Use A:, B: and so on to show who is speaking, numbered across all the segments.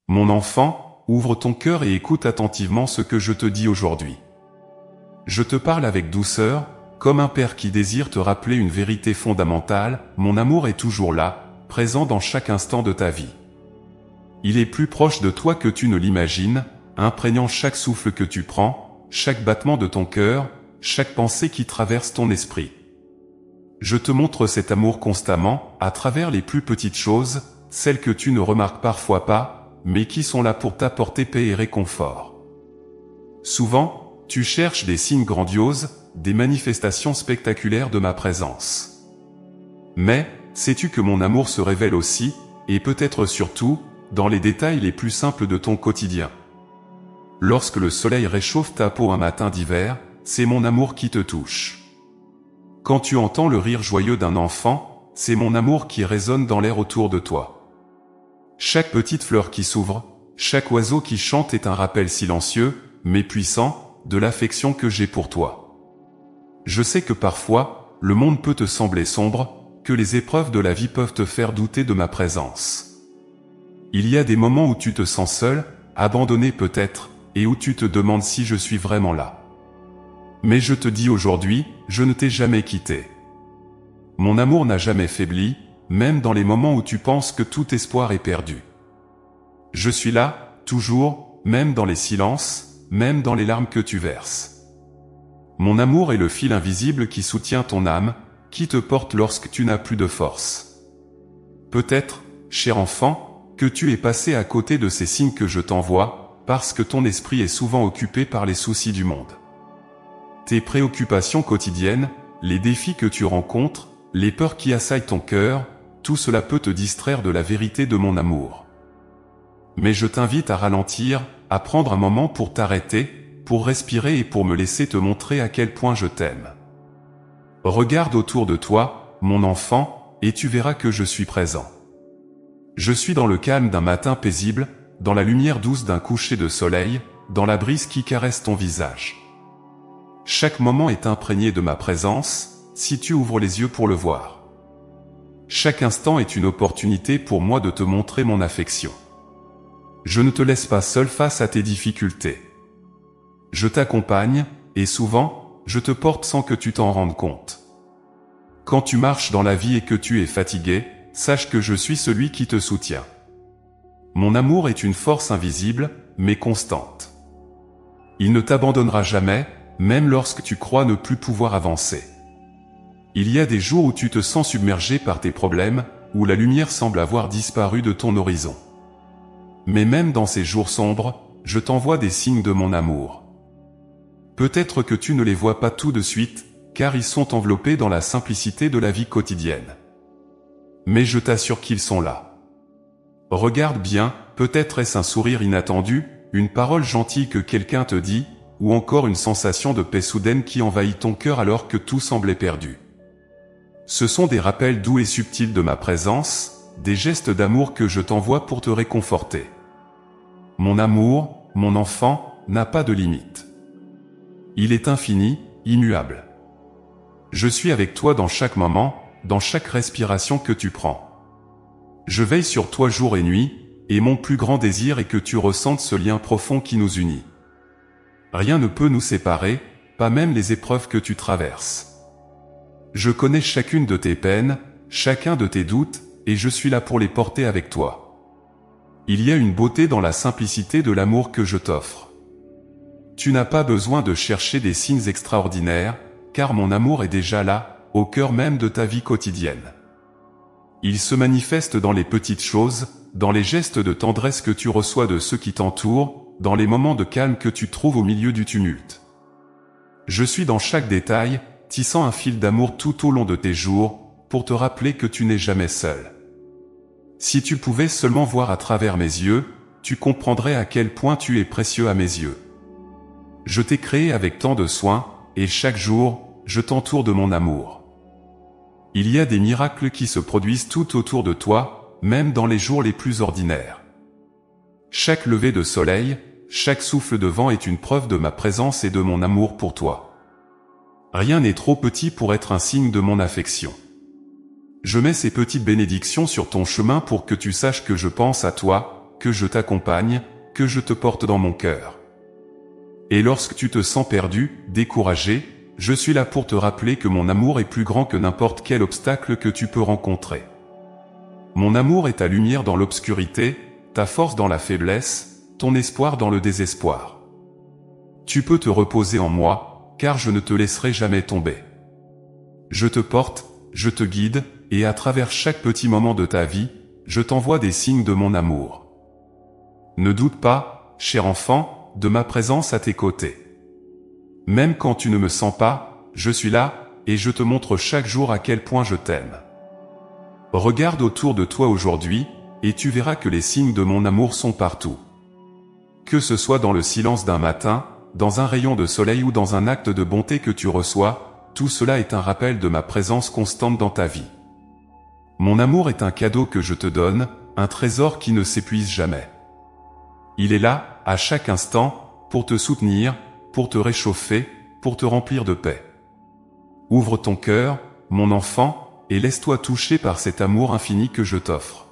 A: Mon enfant, ouvre ton cœur et écoute attentivement ce que je te dis aujourd'hui. Je te parle avec douceur, comme un père qui désire te rappeler une vérité fondamentale, mon amour est toujours là, présent dans chaque instant de ta vie. Il est plus proche de toi que tu ne l'imagines, imprégnant chaque souffle que tu prends, chaque battement de ton cœur, chaque pensée qui traverse ton esprit. Je te montre cet amour constamment, à travers les plus petites choses, celles que tu ne remarques parfois pas, mais qui sont là pour t'apporter paix et réconfort. Souvent, tu cherches des signes grandioses, des manifestations spectaculaires de ma présence. Mais, sais-tu que mon amour se révèle aussi, et peut-être surtout, dans les détails les plus simples de ton quotidien. Lorsque le soleil réchauffe ta peau un matin d'hiver, c'est mon amour qui te touche. Quand tu entends le rire joyeux d'un enfant, c'est mon amour qui résonne dans l'air autour de toi. Chaque petite fleur qui s'ouvre, chaque oiseau qui chante est un rappel silencieux, mais puissant, de l'affection que j'ai pour toi. Je sais que parfois, le monde peut te sembler sombre, que les épreuves de la vie peuvent te faire douter de ma présence. Il y a des moments où tu te sens seul, abandonné peut-être, et où tu te demandes si je suis vraiment là. Mais je te dis aujourd'hui, je ne t'ai jamais quitté. Mon amour n'a jamais faibli, même dans les moments où tu penses que tout espoir est perdu. Je suis là, toujours, même dans les silences, même dans les larmes que tu verses. Mon amour est le fil invisible qui soutient ton âme, qui te porte lorsque tu n'as plus de force. Peut-être, cher enfant, que tu es passé à côté de ces signes que je t'envoie, parce que ton esprit est souvent occupé par les soucis du monde. Tes préoccupations quotidiennes, les défis que tu rencontres, les peurs qui assaillent ton cœur, tout cela peut te distraire de la vérité de mon amour. Mais je t'invite à ralentir, à prendre un moment pour t'arrêter, pour respirer et pour me laisser te montrer à quel point je t'aime. Regarde autour de toi, mon enfant, et tu verras que je suis présent. Je suis dans le calme d'un matin paisible, dans la lumière douce d'un coucher de soleil, dans la brise qui caresse ton visage. Chaque moment est imprégné de ma présence, si tu ouvres les yeux pour le voir. Chaque instant est une opportunité pour moi de te montrer mon affection. Je ne te laisse pas seul face à tes difficultés. Je t'accompagne, et souvent, je te porte sans que tu t'en rendes compte. Quand tu marches dans la vie et que tu es fatigué, sache que je suis celui qui te soutient. Mon amour est une force invisible, mais constante. Il ne t'abandonnera jamais, même lorsque tu crois ne plus pouvoir avancer. Il y a des jours où tu te sens submergé par tes problèmes, où la lumière semble avoir disparu de ton horizon. Mais même dans ces jours sombres, je t'envoie des signes de mon amour. Peut-être que tu ne les vois pas tout de suite, car ils sont enveloppés dans la simplicité de la vie quotidienne. Mais je t'assure qu'ils sont là. Regarde bien, peut-être est-ce un sourire inattendu, une parole gentille que quelqu'un te dit, ou encore une sensation de paix soudaine qui envahit ton cœur alors que tout semblait perdu. Ce sont des rappels doux et subtils de ma présence, des gestes d'amour que je t'envoie pour te réconforter. Mon amour, mon enfant, n'a pas de limite. Il est infini, immuable. Je suis avec toi dans chaque moment, dans chaque respiration que tu prends. Je veille sur toi jour et nuit, et mon plus grand désir est que tu ressentes ce lien profond qui nous unit. Rien ne peut nous séparer, pas même les épreuves que tu traverses. Je connais chacune de tes peines, chacun de tes doutes, et je suis là pour les porter avec toi. Il y a une beauté dans la simplicité de l'amour que je t'offre. Tu n'as pas besoin de chercher des signes extraordinaires, car mon amour est déjà là, au cœur même de ta vie quotidienne. Il se manifeste dans les petites choses, dans les gestes de tendresse que tu reçois de ceux qui t'entourent, dans les moments de calme que tu trouves au milieu du tumulte. Je suis dans chaque détail, tissant un fil d'amour tout au long de tes jours, pour te rappeler que tu n'es jamais seul. Si tu pouvais seulement voir à travers mes yeux, tu comprendrais à quel point tu es précieux à mes yeux. Je t'ai créé avec tant de soin, et chaque jour, je t'entoure de mon amour. Il y a des miracles qui se produisent tout autour de toi, même dans les jours les plus ordinaires. Chaque lever de soleil, chaque souffle de vent est une preuve de ma présence et de mon amour pour toi. Rien n'est trop petit pour être un signe de mon affection. Je mets ces petites bénédictions sur ton chemin pour que tu saches que je pense à toi, que je t'accompagne, que je te porte dans mon cœur. Et lorsque tu te sens perdu, découragé, je suis là pour te rappeler que mon amour est plus grand que n'importe quel obstacle que tu peux rencontrer. Mon amour est ta lumière dans l'obscurité, ta force dans la faiblesse, ton espoir dans le désespoir. Tu peux te reposer en moi, car je ne te laisserai jamais tomber. Je te porte, je te guide, et à travers chaque petit moment de ta vie, je t'envoie des signes de mon amour. Ne doute pas, cher enfant, de ma présence à tes côtés. Même quand tu ne me sens pas, je suis là, et je te montre chaque jour à quel point je t'aime. Regarde autour de toi aujourd'hui, et tu verras que les signes de mon amour sont partout. Que ce soit dans le silence d'un matin, dans un rayon de soleil ou dans un acte de bonté que tu reçois, tout cela est un rappel de ma présence constante dans ta vie. Mon amour est un cadeau que je te donne, un trésor qui ne s'épuise jamais. Il est là, à chaque instant, pour te soutenir, pour te réchauffer, pour te remplir de paix. Ouvre ton cœur, mon enfant, et laisse-toi toucher par cet amour infini que je t'offre.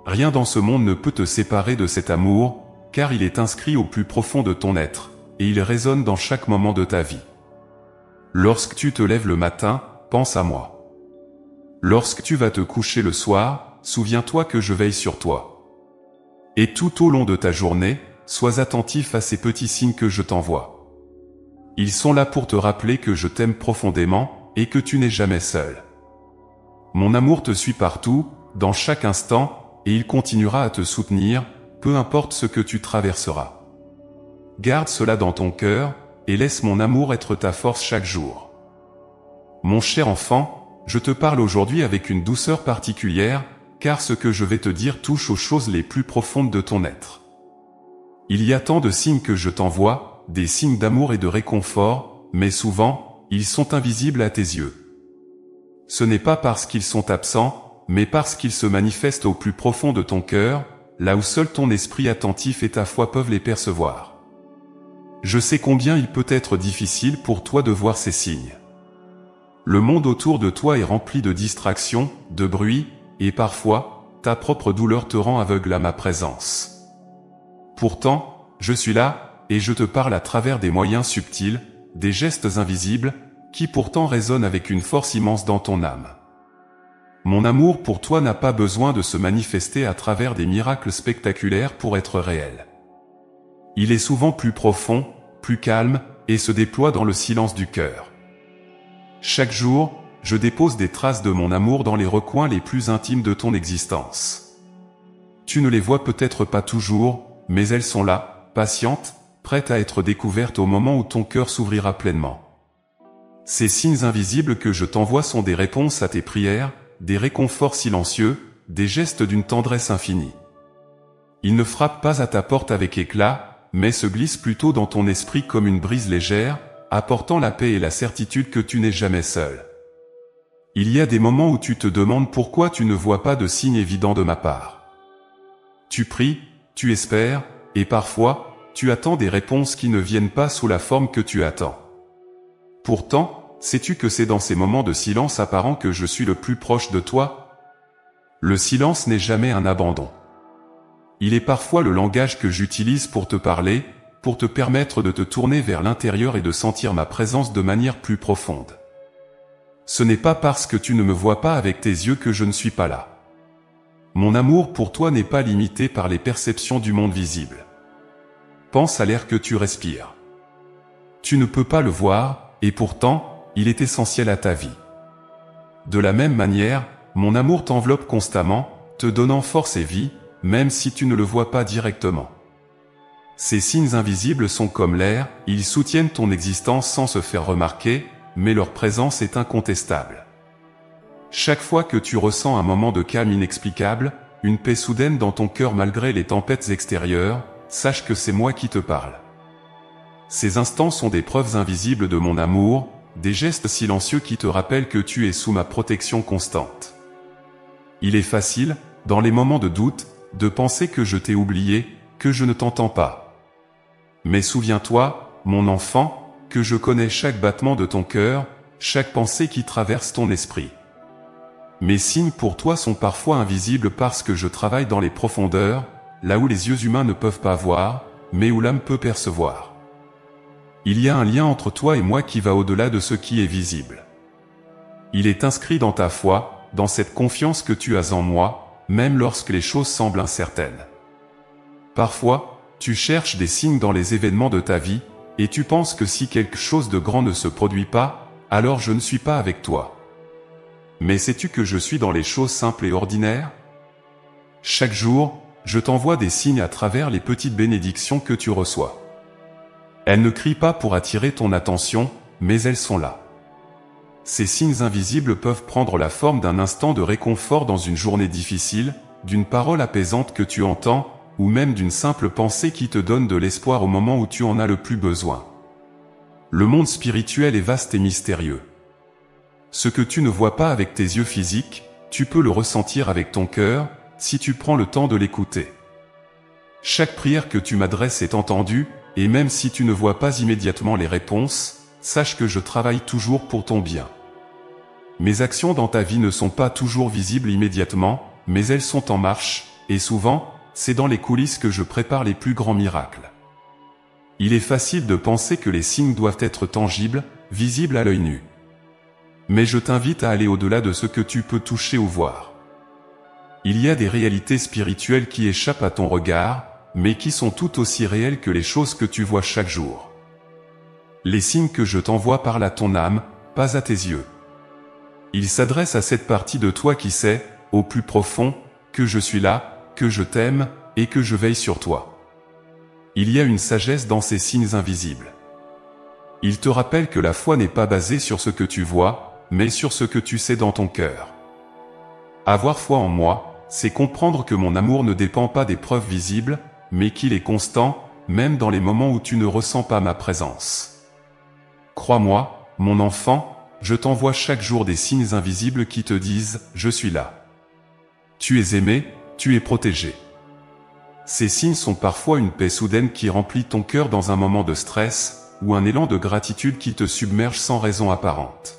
A: Rien dans ce monde ne peut te séparer de cet amour, car il est inscrit au plus profond de ton être, et il résonne dans chaque moment de ta vie. Lorsque tu te lèves le matin, pense à moi. Lorsque tu vas te coucher le soir, souviens-toi que je veille sur toi. Et tout au long de ta journée, sois attentif à ces petits signes que je t'envoie. Ils sont là pour te rappeler que je t'aime profondément, et que tu n'es jamais seul. Mon amour te suit partout, dans chaque instant, et il continuera à te soutenir, peu importe ce que tu traverseras. Garde cela dans ton cœur, et laisse mon amour être ta force chaque jour. Mon cher enfant, je te parle aujourd'hui avec une douceur particulière, car ce que je vais te dire touche aux choses les plus profondes de ton être. Il y a tant de signes que je t'envoie, des signes d'amour et de réconfort, mais souvent, ils sont invisibles à tes yeux. Ce n'est pas parce qu'ils sont absents, mais parce qu'ils se manifestent au plus profond de ton cœur, là où seul ton esprit attentif et ta foi peuvent les percevoir. Je sais combien il peut être difficile pour toi de voir ces signes. Le monde autour de toi est rempli de distractions, de bruit, et parfois, ta propre douleur te rend aveugle à ma présence. Pourtant, je suis là, et je te parle à travers des moyens subtils, des gestes invisibles, qui pourtant résonnent avec une force immense dans ton âme. Mon amour pour toi n'a pas besoin de se manifester à travers des miracles spectaculaires pour être réel. Il est souvent plus profond, plus calme, et se déploie dans le silence du cœur. Chaque jour, je dépose des traces de mon amour dans les recoins les plus intimes de ton existence. Tu ne les vois peut-être pas toujours, mais elles sont là, patientes, prêtes à être découvertes au moment où ton cœur s'ouvrira pleinement. Ces signes invisibles que je t'envoie sont des réponses à tes prières, des réconforts silencieux, des gestes d'une tendresse infinie. Ils ne frappent pas à ta porte avec éclat, mais se glissent plutôt dans ton esprit comme une brise légère, apportant la paix et la certitude que tu n'es jamais seul. Il y a des moments où tu te demandes pourquoi tu ne vois pas de signes évidents de ma part. Tu pries, tu espères, et parfois, tu attends des réponses qui ne viennent pas sous la forme que tu attends. Pourtant, sais-tu que c'est dans ces moments de silence apparent que je suis le plus proche de toi? Le silence n'est jamais un abandon. Il est parfois le langage que j'utilise pour te parler, pour te permettre de te tourner vers l'intérieur et de sentir ma présence de manière plus profonde. Ce n'est pas parce que tu ne me vois pas avec tes yeux que je ne suis pas là. Mon amour pour toi n'est pas limité par les perceptions du monde visible. Pense à l'air que tu respires. Tu ne peux pas le voir, et pourtant, il est essentiel à ta vie. De la même manière, mon amour t'enveloppe constamment, te donnant force et vie, même si tu ne le vois pas directement. Ces signes invisibles sont comme l'air, ils soutiennent ton existence sans se faire remarquer, mais leur présence est incontestable. Chaque fois que tu ressens un moment de calme inexplicable, une paix soudaine dans ton cœur malgré les tempêtes extérieures, sache que c'est moi qui te parle. Ces instants sont des preuves invisibles de mon amour, des gestes silencieux qui te rappellent que tu es sous ma protection constante. Il est facile, dans les moments de doute, de penser que je t'ai oublié, que je ne t'entends pas. Mais souviens-toi, mon enfant, que je connais chaque battement de ton cœur, chaque pensée qui traverse ton esprit. Mes signes pour toi sont parfois invisibles parce que je travaille dans les profondeurs, là où les yeux humains ne peuvent pas voir, mais où l'âme peut percevoir. Il y a un lien entre toi et moi qui va au-delà de ce qui est visible. Il est inscrit dans ta foi, dans cette confiance que tu as en moi, même lorsque les choses semblent incertaines. Parfois, tu cherches des signes dans les événements de ta vie, et tu penses que si quelque chose de grand ne se produit pas, alors je ne suis pas avec toi. Mais sais-tu que je suis dans les choses simples et ordinaires? Chaque jour, je t'envoie des signes à travers les petites bénédictions que tu reçois. Elles ne crient pas pour attirer ton attention, mais elles sont là. Ces signes invisibles peuvent prendre la forme d'un instant de réconfort dans une journée difficile, d'une parole apaisante que tu entends, ou même d'une simple pensée qui te donne de l'espoir au moment où tu en as le plus besoin. Le monde spirituel est vaste et mystérieux. Ce que tu ne vois pas avec tes yeux physiques, tu peux le ressentir avec ton cœur, si tu prends le temps de l'écouter. Chaque prière que tu m'adresses est entendue, et même si tu ne vois pas immédiatement les réponses, sache que je travaille toujours pour ton bien. Mes actions dans ta vie ne sont pas toujours visibles immédiatement, mais elles sont en marche, et souvent, c'est dans les coulisses que je prépare les plus grands miracles. Il est facile de penser que les signes doivent être tangibles, visibles à l'œil nu. Mais je t'invite à aller au-delà de ce que tu peux toucher ou voir. Il y a des réalités spirituelles qui échappent à ton regard, mais qui sont tout aussi réelles que les choses que tu vois chaque jour. Les signes que je t'envoie parlent à ton âme, pas à tes yeux. Ils s'adressent à cette partie de toi qui sait, au plus profond, que je suis là, que je t'aime, et que je veille sur toi. Il y a une sagesse dans ces signes invisibles. Ils te rappellent que la foi n'est pas basée sur ce que tu vois, mais sur ce que tu sais dans ton cœur. Avoir foi en moi, c'est comprendre que mon amour ne dépend pas des preuves visibles, mais qu'il est constant, même dans les moments où tu ne ressens pas ma présence. Crois-moi, mon enfant, je t'envoie chaque jour des signes invisibles qui te disent « Je suis là ». Tu es aimé, tu es protégé. Ces signes sont parfois une paix soudaine qui remplit ton cœur dans un moment de stress, ou un élan de gratitude qui te submerge sans raison apparente.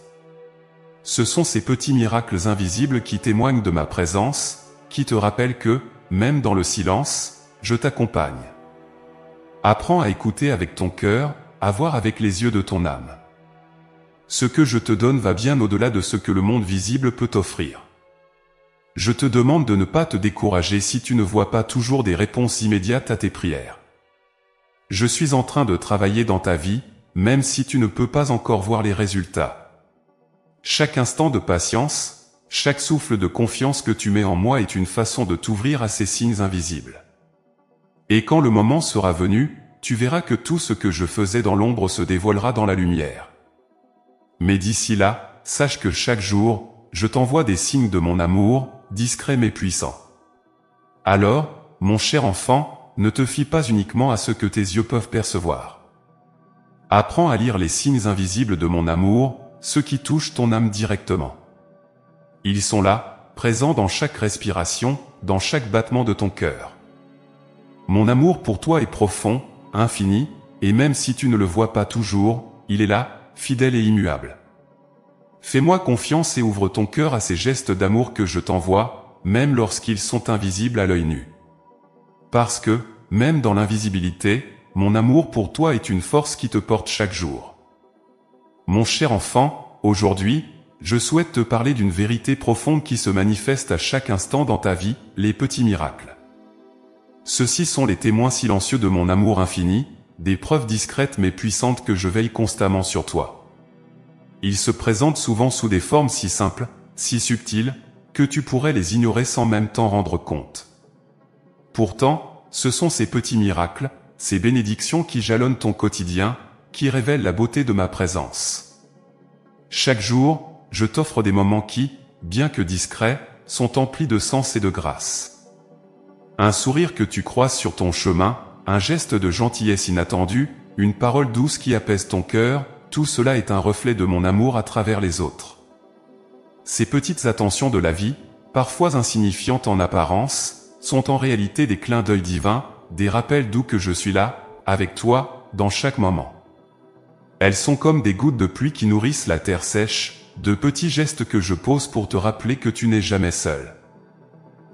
A: Ce sont ces petits miracles invisibles qui témoignent de ma présence, qui te rappellent que, même dans le silence, je t'accompagne. Apprends à écouter avec ton cœur, à voir avec les yeux de ton âme. Ce que je te donne va bien au-delà de ce que le monde visible peut t'offrir. Je te demande de ne pas te décourager si tu ne vois pas toujours des réponses immédiates à tes prières. Je suis en train de travailler dans ta vie, même si tu ne peux pas encore voir les résultats. Chaque instant de patience, chaque souffle de confiance que tu mets en moi est une façon de t'ouvrir à ces signes invisibles. Et quand le moment sera venu, tu verras que tout ce que je faisais dans l'ombre se dévoilera dans la lumière. Mais d'ici là, sache que chaque jour, je t'envoie des signes de mon amour, discrets mais puissants. Alors, mon cher enfant, ne te fie pas uniquement à ce que tes yeux peuvent percevoir. Apprends à lire les signes invisibles de mon amour, ceux qui touchent ton âme directement. Ils sont là, présents dans chaque respiration, dans chaque battement de ton cœur. Mon amour pour toi est profond, infini, et même si tu ne le vois pas toujours, il est là, fidèle et immuable. Fais-moi confiance et ouvre ton cœur à ces gestes d'amour que je t'envoie, même lorsqu'ils sont invisibles à l'œil nu. Parce que, même dans l'invisibilité, mon amour pour toi est une force qui te porte chaque jour. Mon cher enfant, aujourd'hui, je souhaite te parler d'une vérité profonde qui se manifeste à chaque instant dans ta vie, les petits miracles. Ceux-ci sont les témoins silencieux de mon amour infini, des preuves discrètes mais puissantes que je veille constamment sur toi. Ils se présentent souvent sous des formes si simples, si subtiles, que tu pourrais les ignorer sans même t'en rendre compte. Pourtant, ce sont ces petits miracles, ces bénédictions qui jalonnent ton quotidien, qui révèlent la beauté de ma présence. Chaque jour, je t'offre des moments qui, bien que discrets, sont emplis de sens et de grâce. Un sourire que tu croises sur ton chemin, un geste de gentillesse inattendue, une parole douce qui apaise ton cœur, tout cela est un reflet de mon amour à travers les autres. Ces petites attentions de la vie, parfois insignifiantes en apparence, sont en réalité des clins d'œil divins, des rappels doux que je suis là, avec toi, dans chaque moment. Elles sont comme des gouttes de pluie qui nourrissent la terre sèche, de petits gestes que je pose pour te rappeler que tu n'es jamais seul.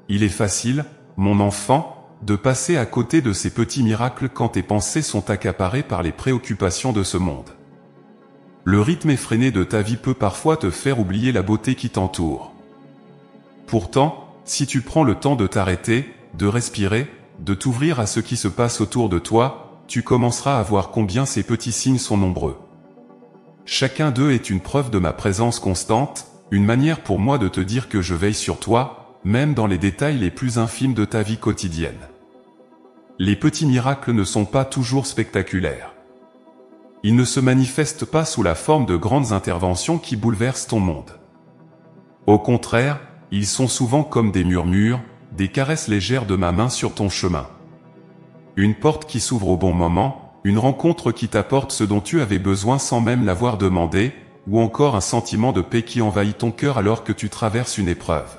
A: Il est facile, mon enfant, de passer à côté de ces petits miracles quand tes pensées sont accaparées par les préoccupations de ce monde. Le rythme effréné de ta vie peut parfois te faire oublier la beauté qui t'entoure. Pourtant, si tu prends le temps de t'arrêter, de respirer, de t'ouvrir à ce qui se passe autour de toi, tu commenceras à voir combien ces petits signes sont nombreux. Chacun d'eux est une preuve de ma présence constante, une manière pour moi de te dire que je veille sur toi, même dans les détails les plus infimes de ta vie quotidienne. Les petits miracles ne sont pas toujours spectaculaires. Ils ne se manifestent pas sous la forme de grandes interventions qui bouleversent ton monde. Au contraire, ils sont souvent comme des murmures, des caresses légères de ma main sur ton chemin. Une porte qui s'ouvre au bon moment, une rencontre qui t'apporte ce dont tu avais besoin sans même l'avoir demandé, ou encore un sentiment de paix qui envahit ton cœur alors que tu traverses une épreuve.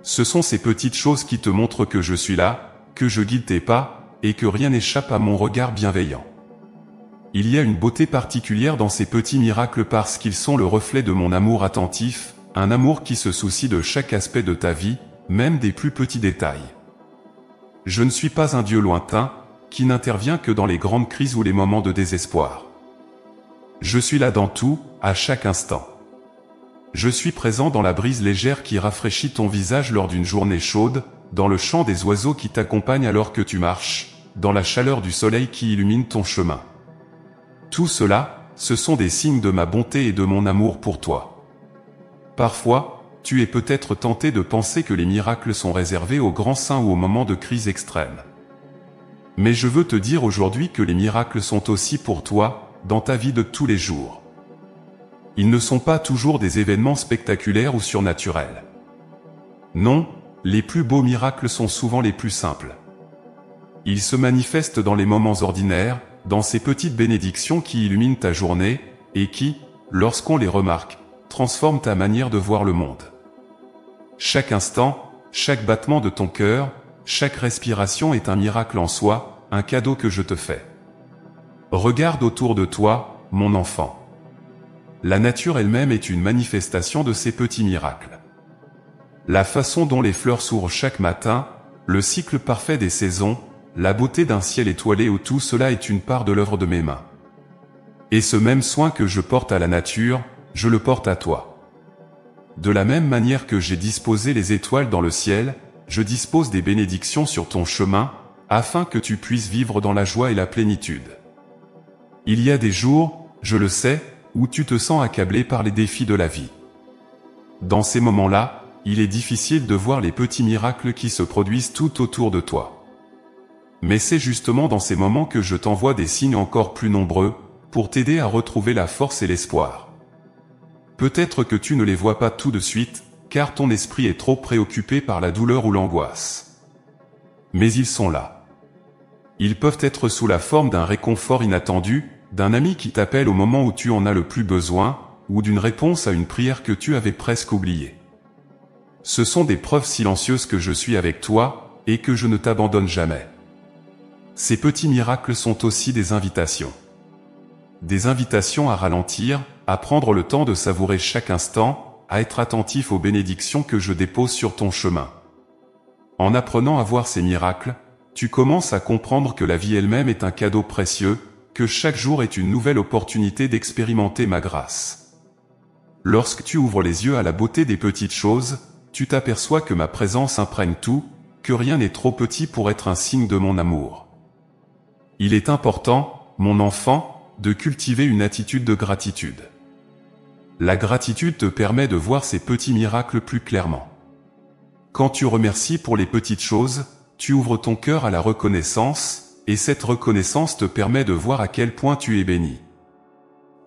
A: Ce sont ces petites choses qui te montrent que je suis là, que je guide tes pas, et que rien n'échappe à mon regard bienveillant. Il y a une beauté particulière dans ces petits miracles parce qu'ils sont le reflet de mon amour attentif, un amour qui se soucie de chaque aspect de ta vie, même des plus petits détails. Je ne suis pas un Dieu lointain, qui n'intervient que dans les grandes crises ou les moments de désespoir. Je suis là dans tout, à chaque instant. Je suis présent dans la brise légère qui rafraîchit ton visage lors d'une journée chaude, dans le chant des oiseaux qui t'accompagnent alors que tu marches, dans la chaleur du soleil qui illumine ton chemin. Tout cela, ce sont des signes de ma bonté et de mon amour pour toi. Parfois, tu es peut-être tenté de penser que les miracles sont réservés aux grands saints ou aux moments de crise extrême. Mais je veux te dire aujourd'hui que les miracles sont aussi pour toi, dans ta vie de tous les jours. Ils ne sont pas toujours des événements spectaculaires ou surnaturels. Non, les plus beaux miracles sont souvent les plus simples. Ils se manifestent dans les moments ordinaires, dans ces petites bénédictions qui illuminent ta journée, et qui, lorsqu'on les remarque, transforment ta manière de voir le monde. Chaque instant, chaque battement de ton cœur, chaque respiration est un miracle en soi, un cadeau que je te fais. Regarde autour de toi, mon enfant. La nature elle-même est une manifestation de ces petits miracles. La façon dont les fleurs s'ouvrent chaque matin, le cycle parfait des saisons, la beauté d'un ciel étoilé où tout cela est une part de l'œuvre de mes mains. Et ce même soin que je porte à la nature, je le porte à toi. De la même manière que j'ai disposé les étoiles dans le ciel, je dispose des bénédictions sur ton chemin, afin que tu puisses vivre dans la joie et la plénitude. Il y a des jours, je le sais, où tu te sens accablé par les défis de la vie. Dans ces moments-là, il est difficile de voir les petits miracles qui se produisent tout autour de toi. Mais c'est justement dans ces moments que je t'envoie des signes encore plus nombreux, pour t'aider à retrouver la force et l'espoir. Peut-être que tu ne les vois pas tout de suite, car ton esprit est trop préoccupé par la douleur ou l'angoisse. Mais ils sont là. Ils peuvent être sous la forme d'un réconfort inattendu, d'un ami qui t'appelle au moment où tu en as le plus besoin, ou d'une réponse à une prière que tu avais presque oubliée. Ce sont des preuves silencieuses que je suis avec toi, et que je ne t'abandonne jamais. Ces petits miracles sont aussi des invitations. Des invitations à ralentir, à prendre le temps de savourer chaque instant, à être attentif aux bénédictions que je dépose sur ton chemin. En apprenant à voir ces miracles, tu commences à comprendre que la vie elle-même est un cadeau précieux, que chaque jour est une nouvelle opportunité d'expérimenter ma grâce. Lorsque tu ouvres les yeux à la beauté des petites choses, tu t'aperçois que ma présence imprègne tout, que rien n'est trop petit pour être un signe de mon amour. Il est important, mon enfant, de cultiver une attitude de gratitude. La gratitude te permet de voir ces petits miracles plus clairement. Quand tu remercies pour les petites choses, tu ouvres ton cœur à la reconnaissance, et cette reconnaissance te permet de voir à quel point tu es béni.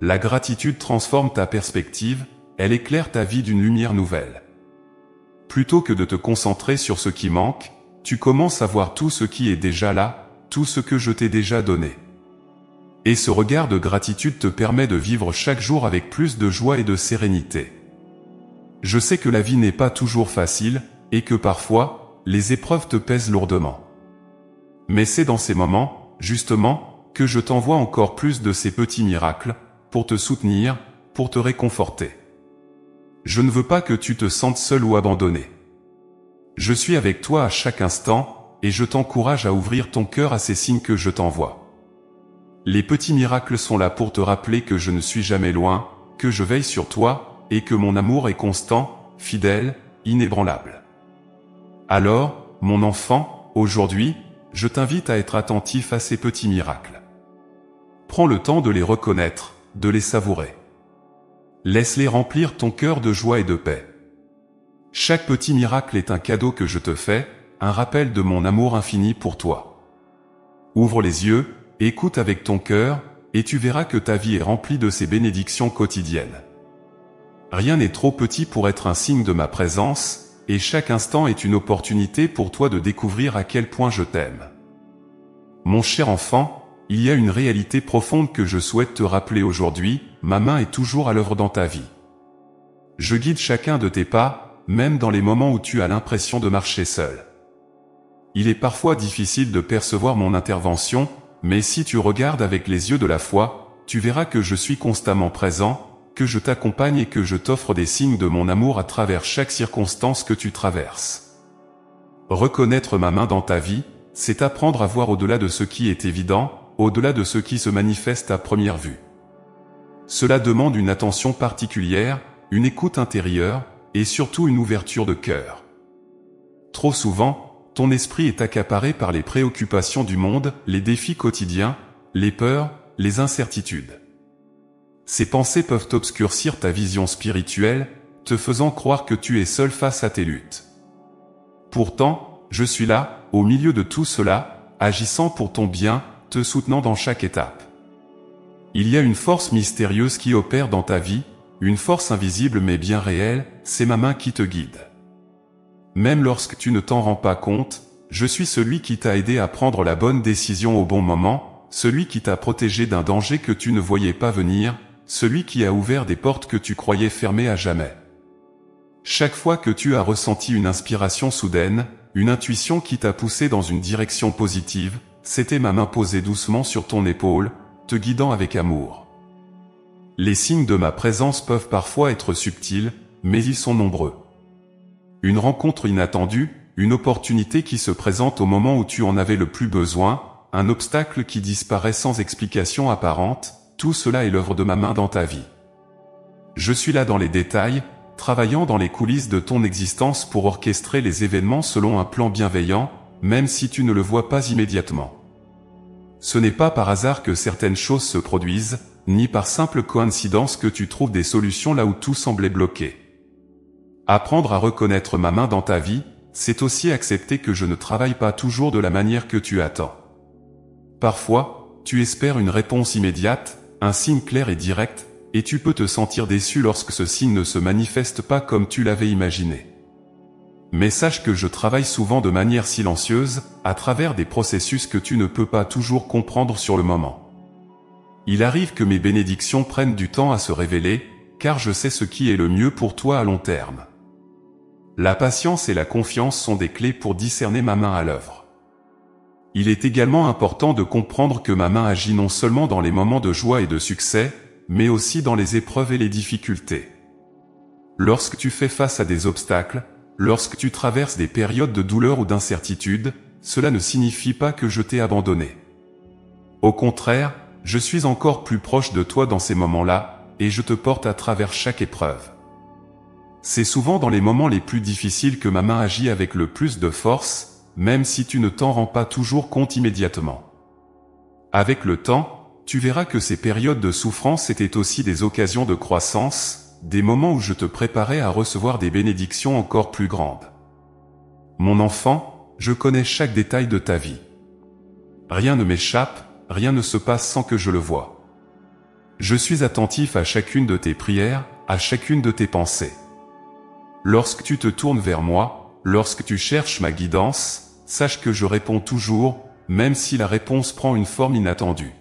A: La gratitude transforme ta perspective, elle éclaire ta vie d'une lumière nouvelle. Plutôt que de te concentrer sur ce qui manque, tu commences à voir tout ce qui est déjà là, tout ce que je t'ai déjà donné. Et ce regard de gratitude te permet de vivre chaque jour avec plus de joie et de sérénité. Je sais que la vie n'est pas toujours facile, et que parfois, les épreuves te pèsent lourdement. Mais c'est dans ces moments, justement, que je t'envoie encore plus de ces petits miracles, pour te soutenir, pour te réconforter. Je ne veux pas que tu te sentes seul ou abandonné. Je suis avec toi à chaque instant, et je t'encourage à ouvrir ton cœur à ces signes que je t'envoie. Les petits miracles sont là pour te rappeler que je ne suis jamais loin, que je veille sur toi, et que mon amour est constant, fidèle, inébranlable. Alors, mon enfant, aujourd'hui, je t'invite à être attentif à ces petits miracles. Prends le temps de les reconnaître, de les savourer. Laisse-les remplir ton cœur de joie et de paix. Chaque petit miracle est un cadeau que je te fais, un rappel de mon amour infini pour toi. Ouvre les yeux, écoute avec ton cœur, et tu verras que ta vie est remplie de ces bénédictions quotidiennes. Rien n'est trop petit pour être un signe de ma présence, et chaque instant est une opportunité pour toi de découvrir à quel point je t'aime. Mon cher enfant, il y a une réalité profonde que je souhaite te rappeler aujourd'hui, ma main est toujours à l'œuvre dans ta vie. Je guide chacun de tes pas, même dans les moments où tu as l'impression de marcher seul. Il est parfois difficile de percevoir mon intervention, mais si tu regardes avec les yeux de la foi, tu verras que je suis constamment présent, que je t'accompagne et que je t'offre des signes de mon amour à travers chaque circonstance que tu traverses. Reconnaître ma main dans ta vie, c'est apprendre à voir au-delà de ce qui est évident, au-delà de ce qui se manifeste à première vue. Cela demande une attention particulière, une écoute intérieure, et surtout une ouverture de cœur. Trop souvent, ton esprit est accaparé par les préoccupations du monde, les défis quotidiens, les peurs, les incertitudes. Ces pensées peuvent obscurcir ta vision spirituelle, te faisant croire que tu es seul face à tes luttes. Pourtant, je suis là, au milieu de tout cela, agissant pour ton bien, te soutenant dans chaque étape. Il y a une force mystérieuse qui opère dans ta vie, une force invisible mais bien réelle, c'est ma main qui te guide. Même lorsque tu ne t'en rends pas compte, je suis celui qui t'a aidé à prendre la bonne décision au bon moment, celui qui t'a protégé d'un danger que tu ne voyais pas venir, celui qui a ouvert des portes que tu croyais fermées à jamais. Chaque fois que tu as ressenti une inspiration soudaine, une intuition qui t'a poussé dans une direction positive, c'était ma main posée doucement sur ton épaule, te guidant avec amour. Les signes de ma présence peuvent parfois être subtils, mais ils sont nombreux. Une rencontre inattendue, une opportunité qui se présente au moment où tu en avais le plus besoin, un obstacle qui disparaît sans explication apparente, tout cela est l'œuvre de ma main dans ta vie. Je suis là dans les détails, travaillant dans les coulisses de ton existence pour orchestrer les événements selon un plan bienveillant, même si tu ne le vois pas immédiatement. Ce n'est pas par hasard que certaines choses se produisent, ni par simple coïncidence que tu trouves des solutions là où tout semblait bloqué. Apprendre à reconnaître ma main dans ta vie, c'est aussi accepter que je ne travaille pas toujours de la manière que tu attends. Parfois, tu espères une réponse immédiate, un signe clair et direct, et tu peux te sentir déçu lorsque ce signe ne se manifeste pas comme tu l'avais imaginé. Mais sache que je travaille souvent de manière silencieuse, à travers des processus que tu ne peux pas toujours comprendre sur le moment. Il arrive que mes bénédictions prennent du temps à se révéler, car je sais ce qui est le mieux pour toi à long terme. La patience et la confiance sont des clés pour discerner ma main à l'œuvre. Il est également important de comprendre que ma main agit non seulement dans les moments de joie et de succès, mais aussi dans les épreuves et les difficultés. Lorsque tu fais face à des obstacles, lorsque tu traverses des périodes de douleur ou d'incertitude, cela ne signifie pas que je t'ai abandonné. Au contraire, je suis encore plus proche de toi dans ces moments-là, et je te porte à travers chaque épreuve. C'est souvent dans les moments les plus difficiles que ma main agit avec le plus de force, même si tu ne t'en rends pas toujours compte immédiatement. Avec le temps, tu verras que ces périodes de souffrance étaient aussi des occasions de croissance, des moments où je te préparais à recevoir des bénédictions encore plus grandes. Mon enfant, je connais chaque détail de ta vie. Rien ne m'échappe, rien ne se passe sans que je le voie. Je suis attentif à chacune de tes prières, à chacune de tes pensées. Lorsque tu te tournes vers moi, lorsque tu cherches ma guidance, sache que je réponds toujours, même si la réponse prend une forme inattendue.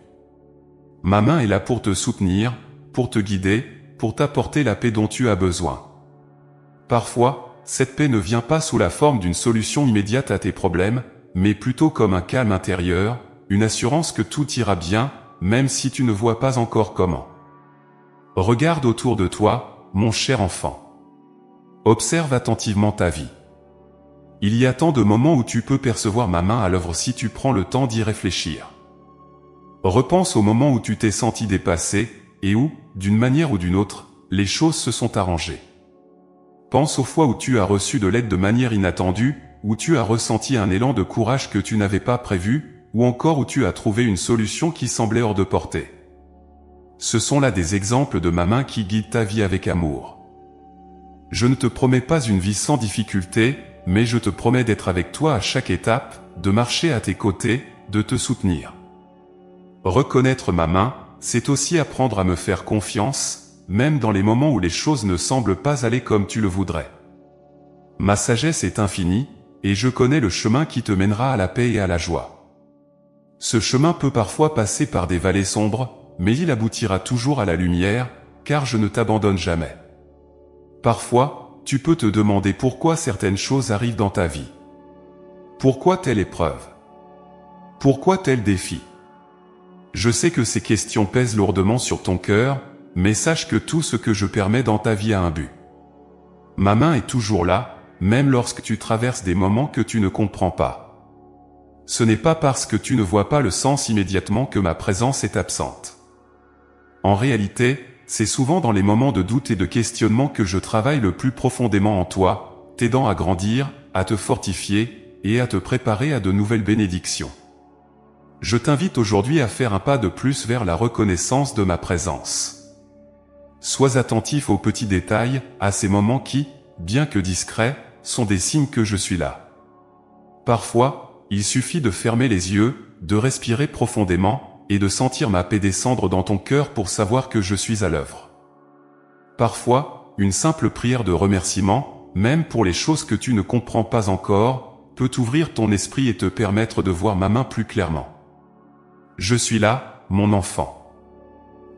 A: Ma main est là pour te soutenir, pour te guider, pour t'apporter la paix dont tu as besoin. Parfois, cette paix ne vient pas sous la forme d'une solution immédiate à tes problèmes, mais plutôt comme un calme intérieur, une assurance que tout ira bien, même si tu ne vois pas encore comment. Regarde autour de toi, mon cher enfant. Observe attentivement ta vie. Il y a tant de moments où tu peux percevoir ma main à l'œuvre si tu prends le temps d'y réfléchir. Repense au moment où tu t'es senti dépassé, et où, d'une manière ou d'une autre, les choses se sont arrangées. Pense aux fois où tu as reçu de l'aide de manière inattendue, où tu as ressenti un élan de courage que tu n'avais pas prévu, ou encore où tu as trouvé une solution qui semblait hors de portée. Ce sont là des exemples de ma main qui guide ta vie avec amour. Je ne te promets pas une vie sans difficulté, mais je te promets d'être avec toi à chaque étape, de marcher à tes côtés, de te soutenir. Reconnaître ma main, c'est aussi apprendre à me faire confiance, même dans les moments où les choses ne semblent pas aller comme tu le voudrais. Ma sagesse est infinie, et je connais le chemin qui te mènera à la paix et à la joie. Ce chemin peut parfois passer par des vallées sombres, mais il aboutira toujours à la lumière, car je ne t'abandonne jamais. Parfois, tu peux te demander pourquoi certaines choses arrivent dans ta vie. Pourquoi telle épreuve? Pourquoi tel défi? Je sais que ces questions pèsent lourdement sur ton cœur, mais sache que tout ce que je permets dans ta vie a un but. Ma main est toujours là, même lorsque tu traverses des moments que tu ne comprends pas. Ce n'est pas parce que tu ne vois pas le sens immédiatement que ma présence est absente. En réalité, c'est souvent dans les moments de doute et de questionnement que je travaille le plus profondément en toi, t'aidant à grandir, à te fortifier, et à te préparer à de nouvelles bénédictions. Je t'invite aujourd'hui à faire un pas de plus vers la reconnaissance de ma présence. Sois attentif aux petits détails, à ces moments qui, bien que discrets, sont des signes que je suis là. Parfois, il suffit de fermer les yeux, de respirer profondément, et de sentir ma paix descendre dans ton cœur pour savoir que je suis à l'œuvre. Parfois, une simple prière de remerciement, même pour les choses que tu ne comprends pas encore, peut ouvrir ton esprit et te permettre de voir ma main plus clairement. Je suis là, mon enfant.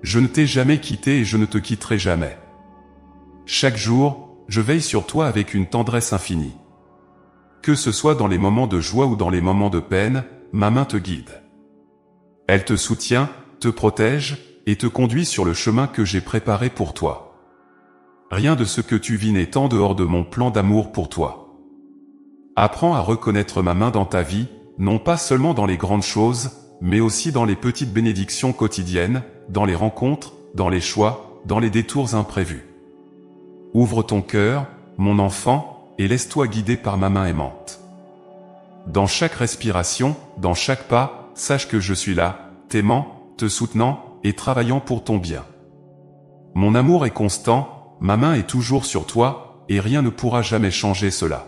A: Je ne t'ai jamais quitté et je ne te quitterai jamais. Chaque jour, je veille sur toi avec une tendresse infinie. Que ce soit dans les moments de joie ou dans les moments de peine, ma main te guide. Elle te soutient, te protège, et te conduit sur le chemin que j'ai préparé pour toi. Rien de ce que tu vis n'est en dehors de mon plan d'amour pour toi. Apprends à reconnaître ma main dans ta vie, non pas seulement dans les grandes choses, mais aussi dans les petites bénédictions quotidiennes, dans les rencontres, dans les choix, dans les détours imprévus. Ouvre ton cœur, mon enfant, et laisse-toi guider par ma main aimante. Dans chaque respiration, dans chaque pas, sache que je suis là, t'aimant, te soutenant, et travaillant pour ton bien. Mon amour est constant, ma main est toujours sur toi, et rien ne pourra jamais changer cela.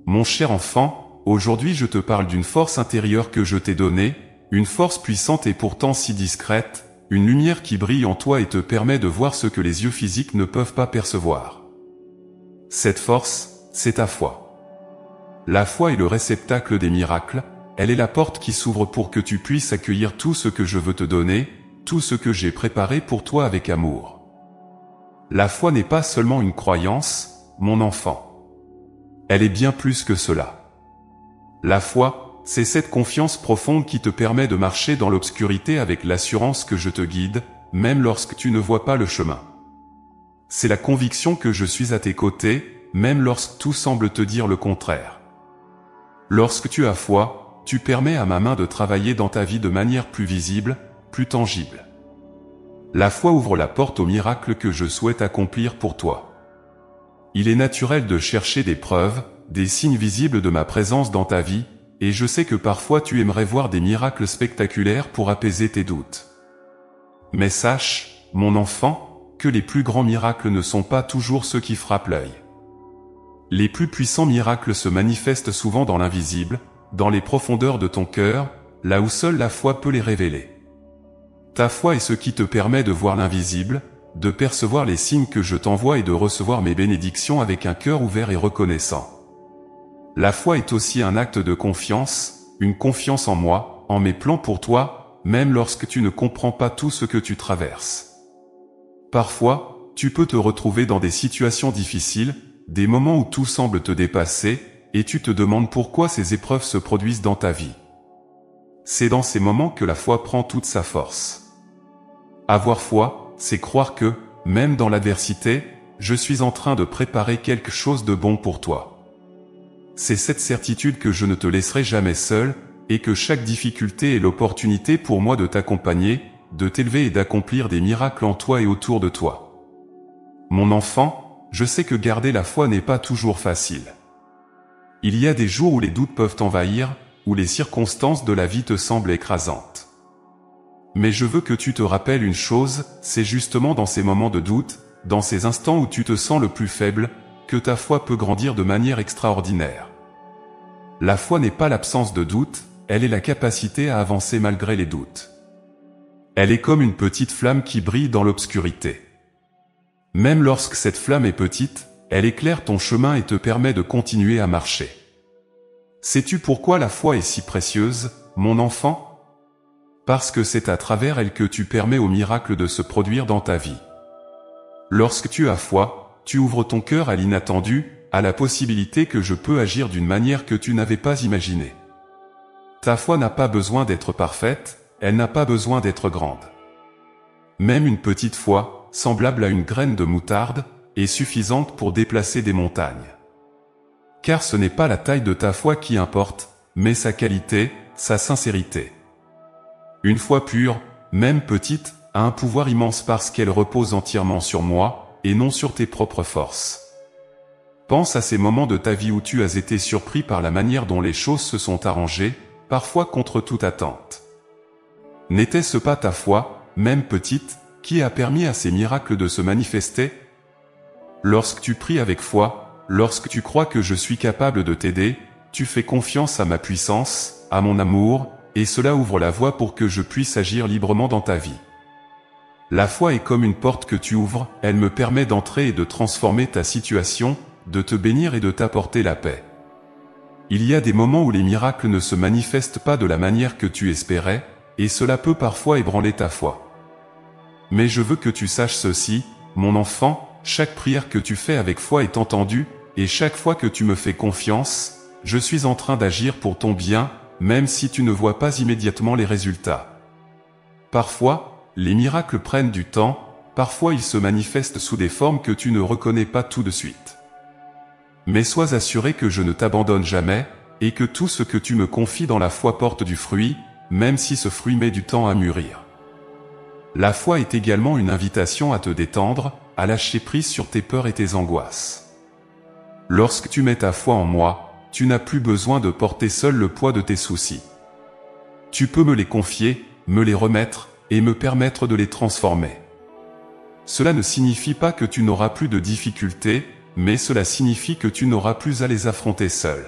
A: Mon cher enfant, aujourd'hui je te parle d'une force intérieure que je t'ai donnée, une force puissante et pourtant si discrète, une lumière qui brille en toi et te permet de voir ce que les yeux physiques ne peuvent pas percevoir. Cette force, c'est ta foi. La foi est le réceptacle des miracles, elle est la porte qui s'ouvre pour que tu puisses accueillir tout ce que je veux te donner, tout ce que j'ai préparé pour toi avec amour. La foi n'est pas seulement une croyance, mon enfant. Elle est bien plus que cela. La foi, c'est cette confiance profonde qui te permet de marcher dans l'obscurité avec l'assurance que je te guide, même lorsque tu ne vois pas le chemin. C'est la conviction que je suis à tes côtés, même lorsque tout semble te dire le contraire. Lorsque tu as foi, tu permets à ma main de travailler dans ta vie de manière plus visible, plus tangible. La foi ouvre la porte au miracle que je souhaite accomplir pour toi. Il est naturel de chercher des preuves, des signes visibles de ma présence dans ta vie, et je sais que parfois tu aimerais voir des miracles spectaculaires pour apaiser tes doutes. Mais sache, mon enfant, que les plus grands miracles ne sont pas toujours ceux qui frappent l'œil. Les plus puissants miracles se manifestent souvent dans l'invisible, dans les profondeurs de ton cœur, là où seule la foi peut les révéler. Ta foi est ce qui te permet de voir l'invisible, de percevoir les signes que je t'envoie et de recevoir mes bénédictions avec un cœur ouvert et reconnaissant. La foi est aussi un acte de confiance, une confiance en moi, en mes plans pour toi, même lorsque tu ne comprends pas tout ce que tu traverses. Parfois, tu peux te retrouver dans des situations difficiles, des moments où tout semble te dépasser, et tu te demandes pourquoi ces épreuves se produisent dans ta vie. C'est dans ces moments que la foi prend toute sa force. Avoir foi, c'est croire que, même dans l'adversité, je suis en train de préparer quelque chose de bon pour toi. C'est cette certitude que je ne te laisserai jamais seul, et que chaque difficulté est l'opportunité pour moi de t'accompagner, de t'élever et d'accomplir des miracles en toi et autour de toi. Mon enfant, je sais que garder la foi n'est pas toujours facile. Il y a des jours où les doutes peuvent t'envahir, où les circonstances de la vie te semblent écrasantes. Mais je veux que tu te rappelles une chose, c'est justement dans ces moments de doute, dans ces instants où tu te sens le plus faible, que ta foi peut grandir de manière extraordinaire. La foi n'est pas l'absence de doute, elle est la capacité à avancer malgré les doutes. Elle est comme une petite flamme qui brille dans l'obscurité. Même lorsque cette flamme est petite, elle éclaire ton chemin et te permet de continuer à marcher. Sais-tu pourquoi la foi est si précieuse, mon enfant? Parce que c'est à travers elle que tu permets au miracle de se produire dans ta vie. Lorsque tu as foi, tu ouvres ton cœur à l'inattendu, à la possibilité que je peux agir d'une manière que tu n'avais pas imaginée. Ta foi n'a pas besoin d'être parfaite, elle n'a pas besoin d'être grande. Même une petite foi, semblable à une graine de moutarde, est suffisante pour déplacer des montagnes. Car ce n'est pas la taille de ta foi qui importe, mais sa qualité, sa sincérité. Une foi pure, même petite, a un pouvoir immense parce qu'elle repose entièrement sur moi, et non sur tes propres forces. Pense à ces moments de ta vie où tu as été surpris par la manière dont les choses se sont arrangées, parfois contre toute attente. N'était-ce pas ta foi, même petite, qui a permis à ces miracles de se manifester? Lorsque tu pries avec foi, lorsque tu crois que je suis capable de t'aider, tu fais confiance à ma puissance, à mon amour, et cela ouvre la voie pour que je puisse agir librement dans ta vie. La foi est comme une porte que tu ouvres, elle me permet d'entrer et de transformer ta situation, de te bénir et de t'apporter la paix. Il y a des moments où les miracles ne se manifestent pas de la manière que tu espérais, et cela peut parfois ébranler ta foi. Mais je veux que tu saches ceci, mon enfant, chaque prière que tu fais avec foi est entendue, et chaque fois que tu me fais confiance, je suis en train d'agir pour ton bien, même si tu ne vois pas immédiatement les résultats. Parfois, les miracles prennent du temps, parfois ils se manifestent sous des formes que tu ne reconnais pas tout de suite. Mais sois assuré que je ne t'abandonne jamais, et que tout ce que tu me confies dans la foi porte du fruit, même si ce fruit met du temps à mûrir. La foi est également une invitation à te détendre, à lâcher prise sur tes peurs et tes angoisses. Lorsque tu mets ta foi en moi, tu n'as plus besoin de porter seul le poids de tes soucis. Tu peux me les confier, me les remettre, et me permettre de les transformer. Cela ne signifie pas que tu n'auras plus de difficultés, mais cela signifie que tu n'auras plus à les affronter seul.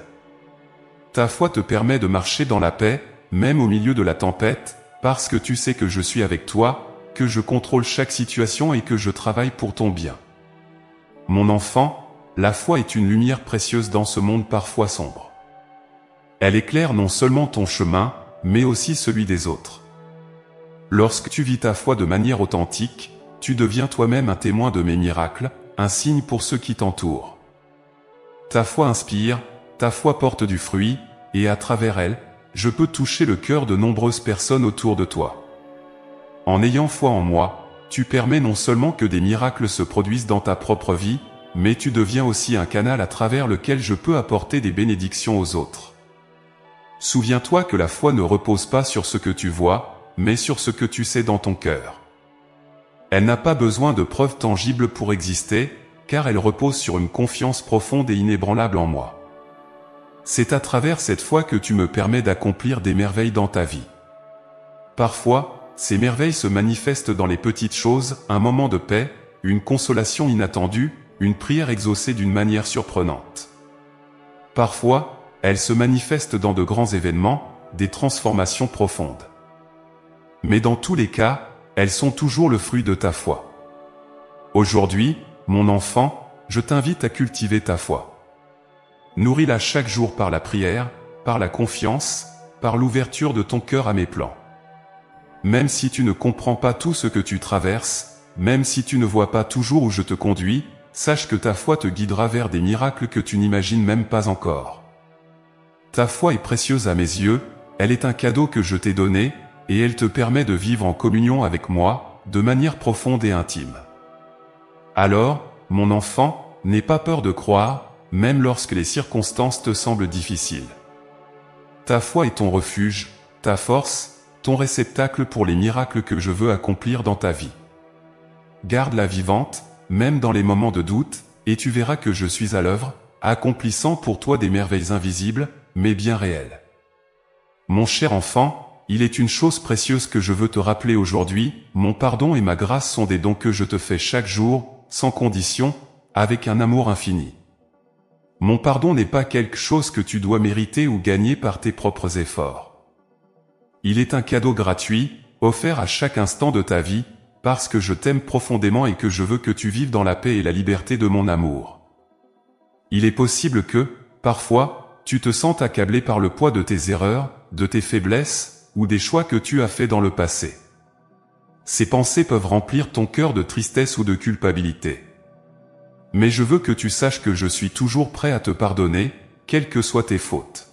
A: Ta foi te permet de marcher dans la paix, même au milieu de la tempête, parce que tu sais que je suis avec toi, que je contrôle chaque situation et que je travaille pour ton bien. Mon enfant, la foi est une lumière précieuse dans ce monde parfois sombre. Elle éclaire non seulement ton chemin, mais aussi celui des autres. Lorsque tu vis ta foi de manière authentique, tu deviens toi-même un témoin de mes miracles, un signe pour ceux qui t'entourent. Ta foi inspire, ta foi porte du fruit, et à travers elle, je peux toucher le cœur de nombreuses personnes autour de toi. En ayant foi en moi, tu permets non seulement que des miracles se produisent dans ta propre vie, mais tu deviens aussi un canal à travers lequel je peux apporter des bénédictions aux autres. Souviens-toi que la foi ne repose pas sur ce que tu vois, mais sur ce que tu sais dans ton cœur. Elle n'a pas besoin de preuves tangibles pour exister, car elle repose sur une confiance profonde et inébranlable en moi. C'est à travers cette foi que tu me permets d'accomplir des merveilles dans ta vie. Parfois, ces merveilles se manifestent dans les petites choses, un moment de paix, une consolation inattendue, une prière exaucée d'une manière surprenante. Parfois, elles se manifestent dans de grands événements, des transformations profondes. Mais dans tous les cas, elles sont toujours le fruit de ta foi. Aujourd'hui, mon enfant, je t'invite à cultiver ta foi. Nourris-la chaque jour par la prière, par la confiance, par l'ouverture de ton cœur à mes plans. Même si tu ne comprends pas tout ce que tu traverses, même si tu ne vois pas toujours où je te conduis, sache que ta foi te guidera vers des miracles que tu n'imagines même pas encore. Ta foi est précieuse à mes yeux, elle est un cadeau que je t'ai donné, et elle te permet de vivre en communion avec moi, de manière profonde et intime. Alors, mon enfant, n'aie pas peur de croire, même lorsque les circonstances te semblent difficiles. Ta foi est ton refuge, ta force, ton réceptacle pour les miracles que je veux accomplir dans ta vie. Garde-la vivante, même dans les moments de doute, et tu verras que je suis à l'œuvre, accomplissant pour toi des merveilles invisibles, mais bien réelles. Mon cher enfant, il est une chose précieuse que je veux te rappeler aujourd'hui, mon pardon et ma grâce sont des dons que je te fais chaque jour, sans condition, avec un amour infini. Mon pardon n'est pas quelque chose que tu dois mériter ou gagner par tes propres efforts. Il est un cadeau gratuit, offert à chaque instant de ta vie, parce que je t'aime profondément et que je veux que tu vives dans la paix et la liberté de mon amour. Il est possible que, parfois, tu te sentes accablé par le poids de tes erreurs, de tes faiblesses, ou des choix que tu as faits dans le passé. Ces pensées peuvent remplir ton cœur de tristesse ou de culpabilité. Mais je veux que tu saches que je suis toujours prêt à te pardonner, quelles que soient tes fautes.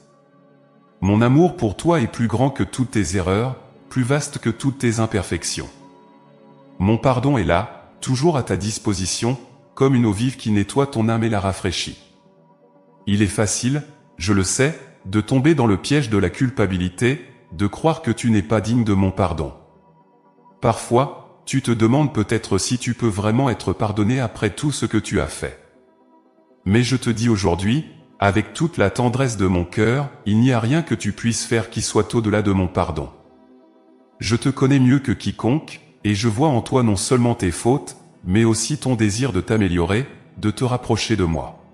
A: Mon amour pour toi est plus grand que toutes tes erreurs, plus vaste que toutes tes imperfections. Mon pardon est là, toujours à ta disposition, comme une eau vive qui nettoie ton âme et la rafraîchit. Il est facile, je le sais, de tomber dans le piège de la culpabilité, de croire que tu n'es pas digne de mon pardon. Parfois, tu te demandes peut-être si tu peux vraiment être pardonné après tout ce que tu as fait. Mais je te dis aujourd'hui, avec toute la tendresse de mon cœur, il n'y a rien que tu puisses faire qui soit au-delà de mon pardon. Je te connais mieux que quiconque, et je vois en toi non seulement tes fautes, mais aussi ton désir de t'améliorer, de te rapprocher de moi.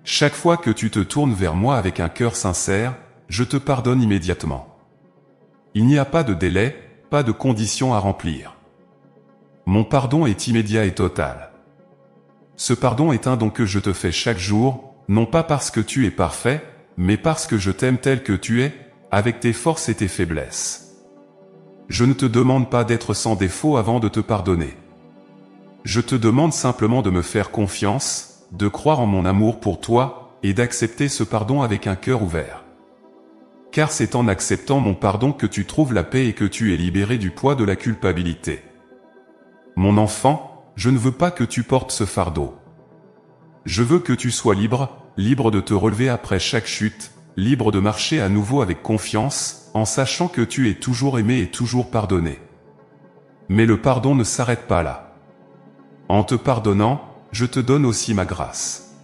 A: Chaque fois que tu te tournes vers moi avec un cœur sincère, je te pardonne immédiatement. Il n'y a pas de délai, pas de conditions à remplir. Mon pardon est immédiat et total. Ce pardon est un don que je te fais chaque jour, non pas parce que tu es parfait, mais parce que je t'aime tel que tu es, avec tes forces et tes faiblesses. Je ne te demande pas d'être sans défaut avant de te pardonner. Je te demande simplement de me faire confiance, de croire en mon amour pour toi, et d'accepter ce pardon avec un cœur ouvert. Car c'est en acceptant mon pardon que tu trouves la paix et que tu es libéré du poids de la culpabilité. Mon enfant, je ne veux pas que tu portes ce fardeau. Je veux que tu sois libre, libre de te relever après chaque chute, libre de marcher à nouveau avec confiance, en sachant que tu es toujours aimé et toujours pardonné. Mais le pardon ne s'arrête pas là. En te pardonnant, je te donne aussi ma grâce.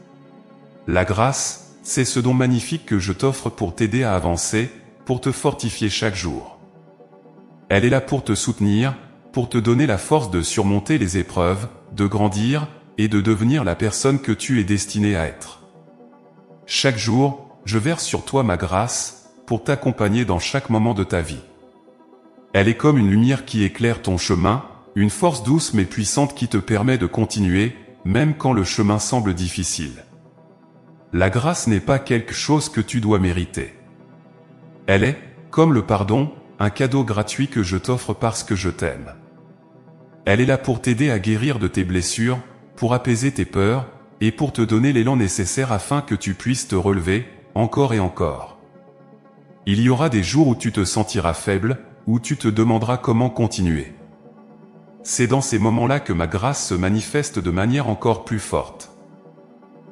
A: La grâce, c'est ce don magnifique que je t'offre pour t'aider à avancer, pour te fortifier chaque jour. Elle est là pour te soutenir, pour te donner la force de surmonter les épreuves, de grandir, et de devenir la personne que tu es destiné à être. Chaque jour, je verse sur toi ma grâce, pour t'accompagner dans chaque moment de ta vie. Elle est comme une lumière qui éclaire ton chemin, une force douce mais puissante qui te permet de continuer, même quand le chemin semble difficile. La grâce n'est pas quelque chose que tu dois mériter. Elle est, comme le pardon, un cadeau gratuit que je t'offre parce que je t'aime. Elle est là pour t'aider à guérir de tes blessures, pour apaiser tes peurs, et pour te donner l'élan nécessaire afin que tu puisses te relever, encore et encore. Il y aura des jours où tu te sentiras faible, où tu te demanderas comment continuer. C'est dans ces moments-là que ma grâce se manifeste de manière encore plus forte.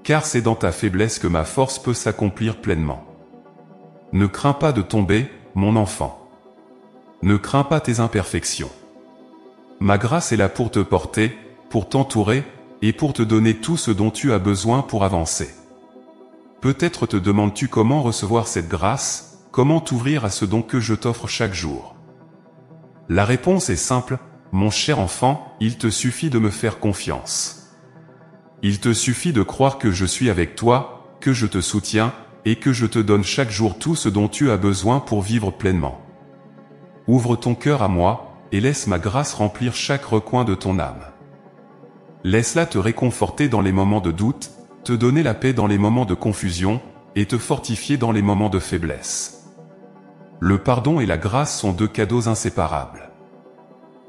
A: Car c'est dans ta faiblesse que ma force peut s'accomplir pleinement. Ne crains pas de tomber, mon enfant. Ne crains pas tes imperfections. Ma grâce est là pour te porter, pour t'entourer, et pour te donner tout ce dont tu as besoin pour avancer. Peut-être te demandes-tu comment recevoir cette grâce, comment t'ouvrir à ce don que je t'offre chaque jour. La réponse est simple, mon cher enfant, il te suffit de me faire confiance. Il te suffit de croire que je suis avec toi, que je te soutiens, et que je te donne chaque jour tout ce dont tu as besoin pour vivre pleinement. Ouvre ton cœur à moi, et laisse ma grâce remplir chaque recoin de ton âme. Laisse-la te réconforter dans les moments de doute, te donner la paix dans les moments de confusion, et te fortifier dans les moments de faiblesse. Le pardon et la grâce sont deux cadeaux inséparables.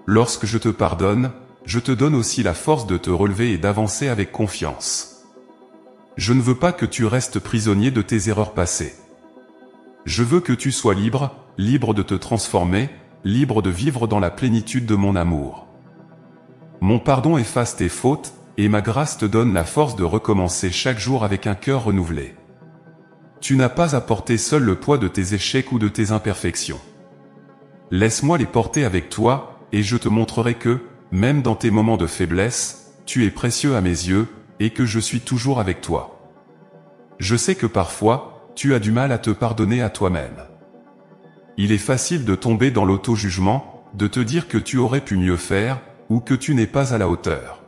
A: Lorsque je te pardonne, je te donne aussi la force de te relever et d'avancer avec confiance. Je ne veux pas que tu restes prisonnier de tes erreurs passées. Je veux que tu sois libre, libre de te transformer, libre de vivre dans la plénitude de mon amour. Mon pardon efface tes fautes, et ma grâce te donne la force de recommencer chaque jour avec un cœur renouvelé. Tu n'as pas à porter seul le poids de tes échecs ou de tes imperfections. Laisse-moi les porter avec toi, et je te montrerai que, même dans tes moments de faiblesse, tu es précieux à mes yeux, et que je suis toujours avec toi. Je sais que parfois, tu as du mal à te pardonner à toi-même. Il est facile de tomber dans l'auto-jugement, de te dire que tu aurais pu mieux faire, ou que tu n'es pas à la hauteur.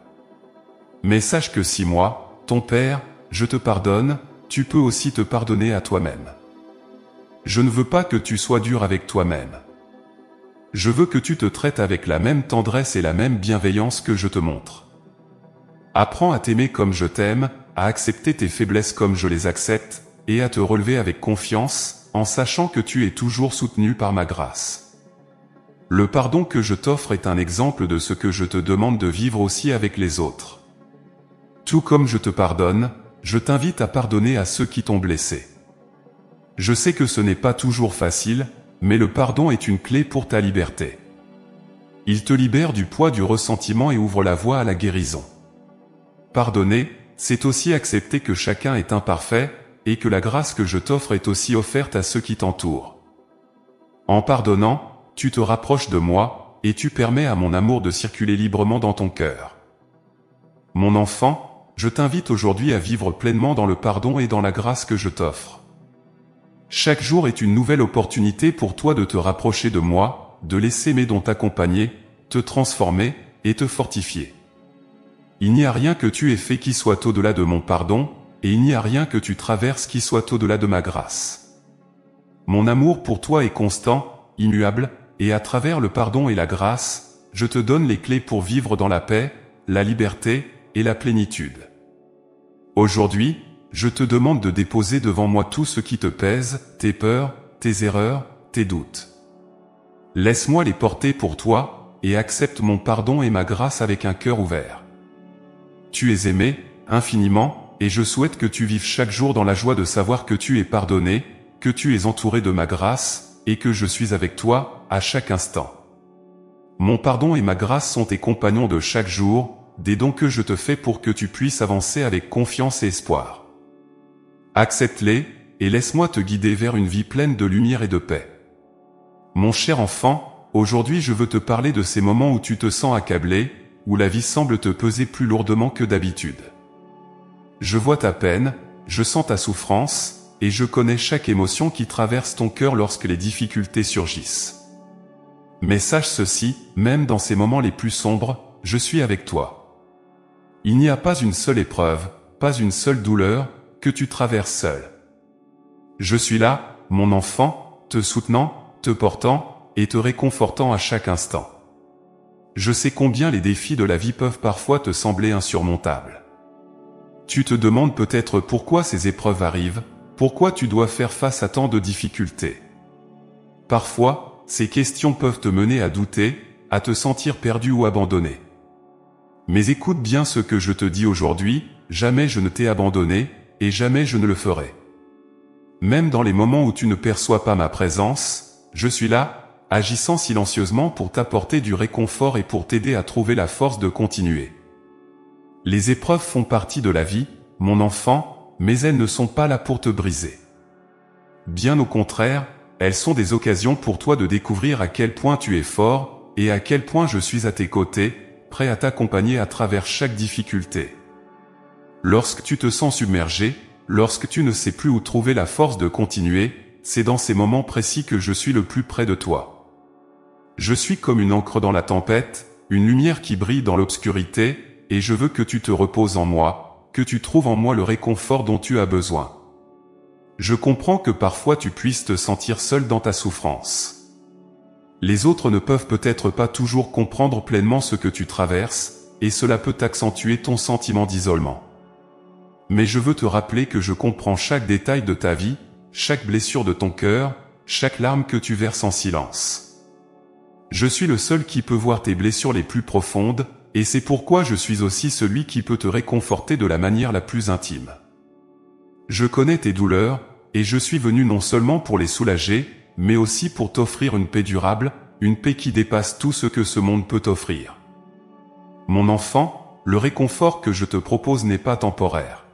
A: Mais sache que si moi, ton Père, je te pardonne, tu peux aussi te pardonner à toi-même. Je ne veux pas que tu sois dur avec toi-même. Je veux que tu te traites avec la même tendresse et la même bienveillance que je te montre. Apprends à t'aimer comme je t'aime, à accepter tes faiblesses comme je les accepte, et à te relever avec confiance, en sachant que tu es toujours soutenu par ma grâce. Le pardon que je t'offre est un exemple de ce que je te demande de vivre aussi avec les autres. Tout comme je te pardonne, je t'invite à pardonner à ceux qui t'ont blessé. Je sais que ce n'est pas toujours facile, mais le pardon est une clé pour ta liberté. Il te libère du poids du ressentiment et ouvre la voie à la guérison. Pardonner, c'est aussi accepter que chacun est imparfait, et que la grâce que je t'offre est aussi offerte à ceux qui t'entourent. En pardonnant, tu te rapproches de moi, et tu permets à mon amour de circuler librement dans ton cœur. Mon enfant, je t'invite aujourd'hui à vivre pleinement dans le pardon et dans la grâce que je t'offre. Chaque jour est une nouvelle opportunité pour toi de te rapprocher de moi, de laisser mes dons t'accompagner, te transformer et te fortifier. Il n'y a rien que tu aies fait qui soit au-delà de mon pardon, et il n'y a rien que tu traverses qui soit au-delà de ma grâce. Mon amour pour toi est constant, immuable, et à travers le pardon et la grâce, je te donne les clés pour vivre dans la paix, la liberté et la plénitude. Aujourd'hui, je te demande de déposer devant moi tout ce qui te pèse, tes peurs, tes erreurs, tes doutes. Laisse-moi les porter pour toi, et accepte mon pardon et ma grâce avec un cœur ouvert. Tu es aimé, infiniment, et je souhaite que tu vives chaque jour dans la joie de savoir que tu es pardonné, que tu es entouré de ma grâce, et que je suis avec toi, à chaque instant. Mon pardon et ma grâce sont tes compagnons de chaque jour, des dons que je te fais pour que tu puisses avancer avec confiance et espoir. Accepte-les, et laisse-moi te guider vers une vie pleine de lumière et de paix. Mon cher enfant, aujourd'hui je veux te parler de ces moments où tu te sens accablé, où la vie semble te peser plus lourdement que d'habitude. Je vois ta peine, je sens ta souffrance, et je connais chaque émotion qui traverse ton cœur lorsque les difficultés surgissent. Mais sache ceci, même dans ces moments les plus sombres, je suis avec toi. Il n'y a pas une seule épreuve, pas une seule douleur, que tu traverses seul. Je suis là, mon enfant, te soutenant, te portant, et te réconfortant à chaque instant. Je sais combien les défis de la vie peuvent parfois te sembler insurmontables. Tu te demandes peut-être pourquoi ces épreuves arrivent, pourquoi tu dois faire face à tant de difficultés. Parfois, ces questions peuvent te mener à douter, à te sentir perdu ou abandonné. Mais écoute bien ce que je te dis aujourd'hui, jamais je ne t'ai abandonné, et jamais je ne le ferai. Même dans les moments où tu ne perçois pas ma présence, je suis là, agissant silencieusement pour t'apporter du réconfort et pour t'aider à trouver la force de continuer. Les épreuves font partie de la vie, mon enfant, mais elles ne sont pas là pour te briser. Bien au contraire, elles sont des occasions pour toi de découvrir à quel point tu es fort, et à quel point je suis à tes côtés, prêt à t'accompagner à travers chaque difficulté. Lorsque tu te sens submergé, lorsque tu ne sais plus où trouver la force de continuer, c'est dans ces moments précis que je suis le plus près de toi. Je suis comme une encre dans la tempête, une lumière qui brille dans l'obscurité, et je veux que tu te reposes en moi, que tu trouves en moi le réconfort dont tu as besoin. Je comprends que parfois tu puisses te sentir seul dans ta souffrance. Les autres ne peuvent peut-être pas toujours comprendre pleinement ce que tu traverses, et cela peut accentuer ton sentiment d'isolement. Mais je veux te rappeler que je comprends chaque détail de ta vie, chaque blessure de ton cœur, chaque larme que tu verses en silence. Je suis le seul qui peut voir tes blessures les plus profondes, et c'est pourquoi je suis aussi celui qui peut te réconforter de la manière la plus intime. Je connais tes douleurs, et je suis venu non seulement pour les soulager, mais aussi pour t'offrir une paix durable, une paix qui dépasse tout ce que ce monde peut t'offrir. Mon enfant, le réconfort que je te propose n'est pas temporaire.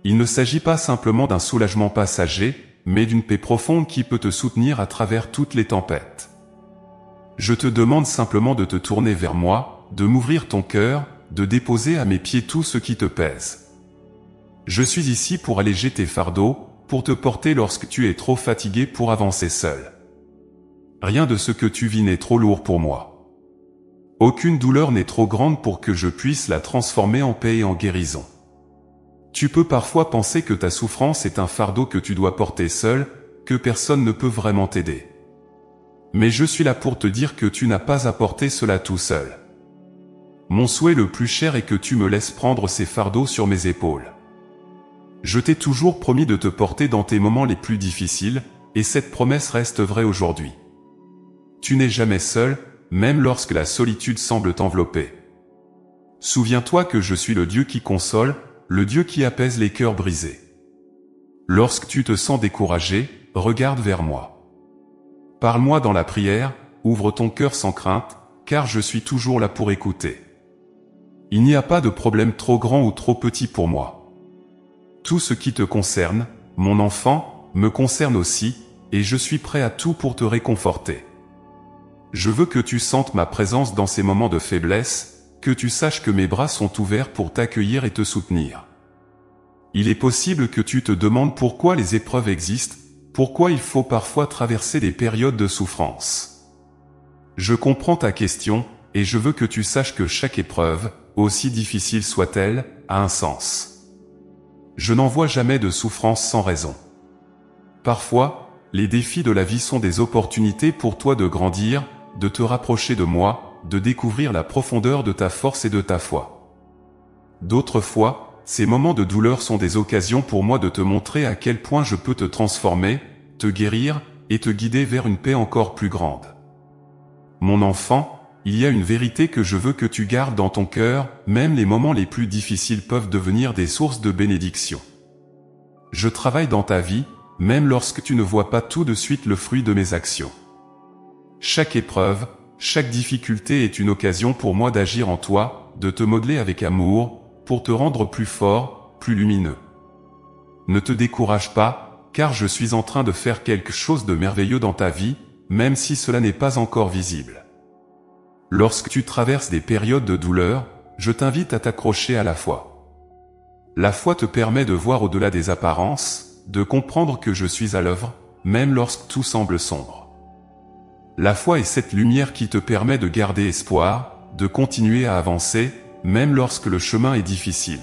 A: Il ne s'agit pas simplement d'un soulagement passager, mais d'une paix profonde qui peut te soutenir à travers toutes les tempêtes. Je te demande simplement de te tourner vers moi, de m'ouvrir ton cœur, de déposer à mes pieds tout ce qui te pèse. Je suis ici pour alléger tes fardeaux, pour te porter lorsque tu es trop fatigué pour avancer seul. Rien de ce que tu vis n'est trop lourd pour moi. Aucune douleur n'est trop grande pour que je puisse la transformer en paix et en guérison. Tu peux parfois penser que ta souffrance est un fardeau que tu dois porter seul, que personne ne peut vraiment t'aider. Mais je suis là pour te dire que tu n'as pas à porter cela tout seul. Mon souhait le plus cher est que tu me laisses prendre ces fardeaux sur mes épaules. Je t'ai toujours promis de te porter dans tes moments les plus difficiles, et cette promesse reste vraie aujourd'hui. Tu n'es jamais seul, même lorsque la solitude semble t'envelopper. Souviens-toi que je suis le Dieu qui console, le Dieu qui apaise les cœurs brisés. Lorsque tu te sens découragé, regarde vers moi. Parle-moi dans la prière, ouvre ton cœur sans crainte, car je suis toujours là pour écouter. Il n'y a pas de problème trop grand ou trop petit pour moi. Tout ce qui te concerne, mon enfant, me concerne aussi, et je suis prêt à tout pour te réconforter. Je veux que tu sentes ma présence dans ces moments de faiblesse, que tu saches que mes bras sont ouverts pour t'accueillir et te soutenir. Il est possible que tu te demandes pourquoi les épreuves existent, pourquoi il faut parfois traverser des périodes de souffrance. Je comprends ta question, et je veux que tu saches que chaque épreuve, aussi difficile soit-elle, a un sens. Je n'en vois jamais de souffrance sans raison. Parfois, les défis de la vie sont des opportunités pour toi de grandir, de te rapprocher de moi, de découvrir la profondeur de ta force et de ta foi. D'autres fois, ces moments de douleur sont des occasions pour moi de te montrer à quel point je peux te transformer, te guérir, et te guider vers une paix encore plus grande. Mon enfant, il y a une vérité que je veux que tu gardes dans ton cœur, même les moments les plus difficiles peuvent devenir des sources de bénédiction. Je travaille dans ta vie, même lorsque tu ne vois pas tout de suite le fruit de mes actions. Chaque épreuve, chaque difficulté est une occasion pour moi d'agir en toi, de te modeler avec amour, pour te rendre plus fort, plus lumineux. Ne te décourage pas, car je suis en train de faire quelque chose de merveilleux dans ta vie, même si cela n'est pas encore visible. Lorsque tu traverses des périodes de douleur, je t'invite à t'accrocher à la foi. La foi te permet de voir au-delà des apparences, de comprendre que je suis à l'œuvre, même lorsque tout semble sombre. La foi est cette lumière qui te permet de garder espoir, de continuer à avancer, même lorsque le chemin est difficile.